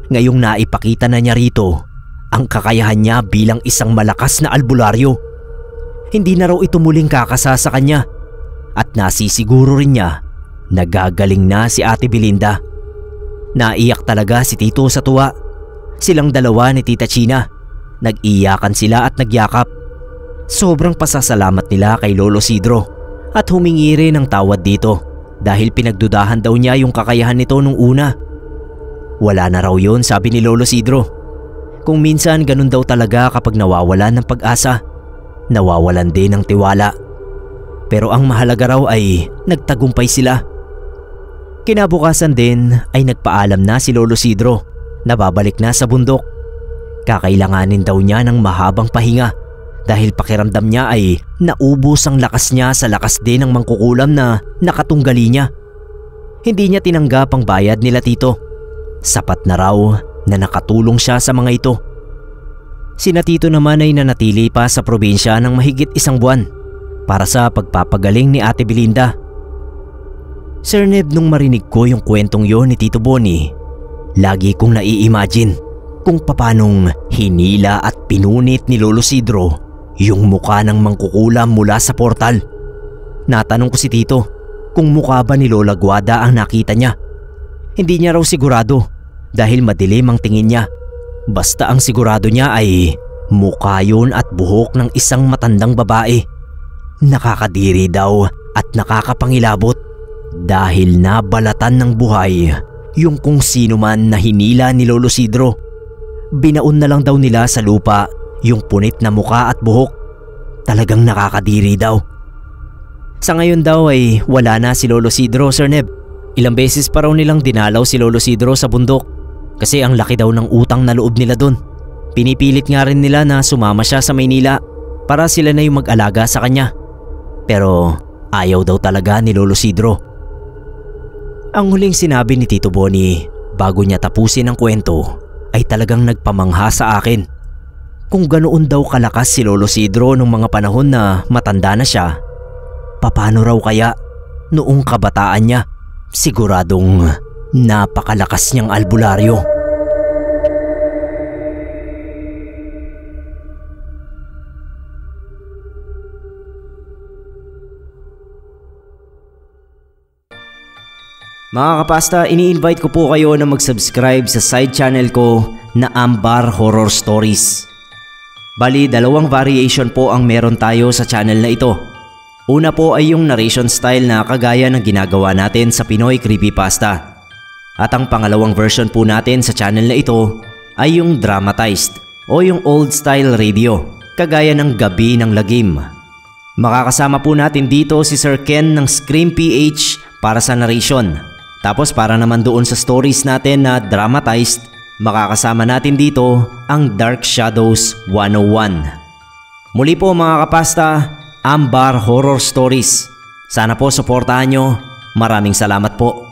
Ngayong naipakita na niya rito ang kakayahan niya bilang isang malakas na albularyo. Hindi na raw ito muling kakasa sa kanya at nasisiguro rin niya na gagaling na si Ate Belinda. Naiyak talaga si Tito sa tuwa. Silang dalawa ni Tita China, nag-iyakan sila at nagyakap. Sobrang pasasalamat nila kay Lolo Isidro at humingi rin ng tawad dito dahil pinagdudahan daw niya yung kakayahan nito nung una. Wala na raw yun, sabi ni Lolo Isidro. Kung minsan ganun daw talaga kapag nawawalan ng pag-asa, nawawalan din ng tiwala. Pero ang mahalaga raw ay nagtagumpay sila. Kinabukasan din ay nagpaalam na si Lolo Isidro na babalik na sa bundok. Kakailanganin daw niya ng mahabang pahinga dahil pakiramdam niya ay naubos ang lakas niya sa lakas din ng mangkukulam na nakatunggali niya. Hindi niya tinanggap ang bayad nila Tito. Sapat na raw na nakatulong siya sa mga ito. Sina Tito naman ay nanatili pa sa probinsya ng mahigit 1 buwan para sa pagpapagaling ni Ate Belinda. Sir Neb, nung marinig ko yung kwentong yon ni Tito Boni, lagi kong nai-imagine kung papanong hinila at pinunit ni Lolo Isidro yung mukha ng mangkukulam mula sa portal. Natanong ko si Tito kung mukha ba ni Lola Guada ang nakita niya. Hindi niya raw sigurado dahil madilim ang tingin niya. Basta ang sigurado niya ay mukha yun at buhok ng isang matandang babae. Nakakadiri daw at nakakapangilabot dahil nabalatan ng buhay yung kung sino man na hinila ni Lolo Sidro. Binaon na lang daw nila sa lupa yung punit na mukha at buhok. Talagang nakakadiri daw. Sa ngayon daw ay wala na si Lolo Sidro, Sir Neb. Ilang beses pa raw nilang dinalaw si Lolo Sidro sa bundok kasi ang laki daw ng utang na loob nila dun. Pinipilit nga rin nila na sumama siya sa Maynila para sila na yung mag-alaga sa kanya. Pero ayaw daw talaga ni Lolo Sidro. Ang huling sinabi ni Tito Bonnie bago niya tapusin ang kwento ay talagang nagpamangha sa akin. Kung ganoon daw kalakas si Lolo Sidro nung mga panahon na matanda na siya, paano raw kaya noong kabataan niya? Siguradong napakalakas niyang albularyo. Mga kapasta, ini-invite ko po kayo na mag-subscribe sa side channel ko na Ambar Horror Stories. Bali, dalawang variation po ang meron tayo sa channel na ito. Una po ay yung narration style na kagaya ng ginagawa natin sa Pinoy Creepypasta. At ang pangalawang version po natin sa channel na ito ay yung dramatized o yung old style radio, kagaya ng Gabi ng Lagim. Makakasama po natin dito si Sir Ken ng Scream PH para sa narration. Tapos para naman doon sa stories natin na dramatized, makakasama natin dito ang Dark Shadows 101. Muli po mga kapasta, Ambar Horror Stories. Sana po suportahan nyo. Maraming salamat po.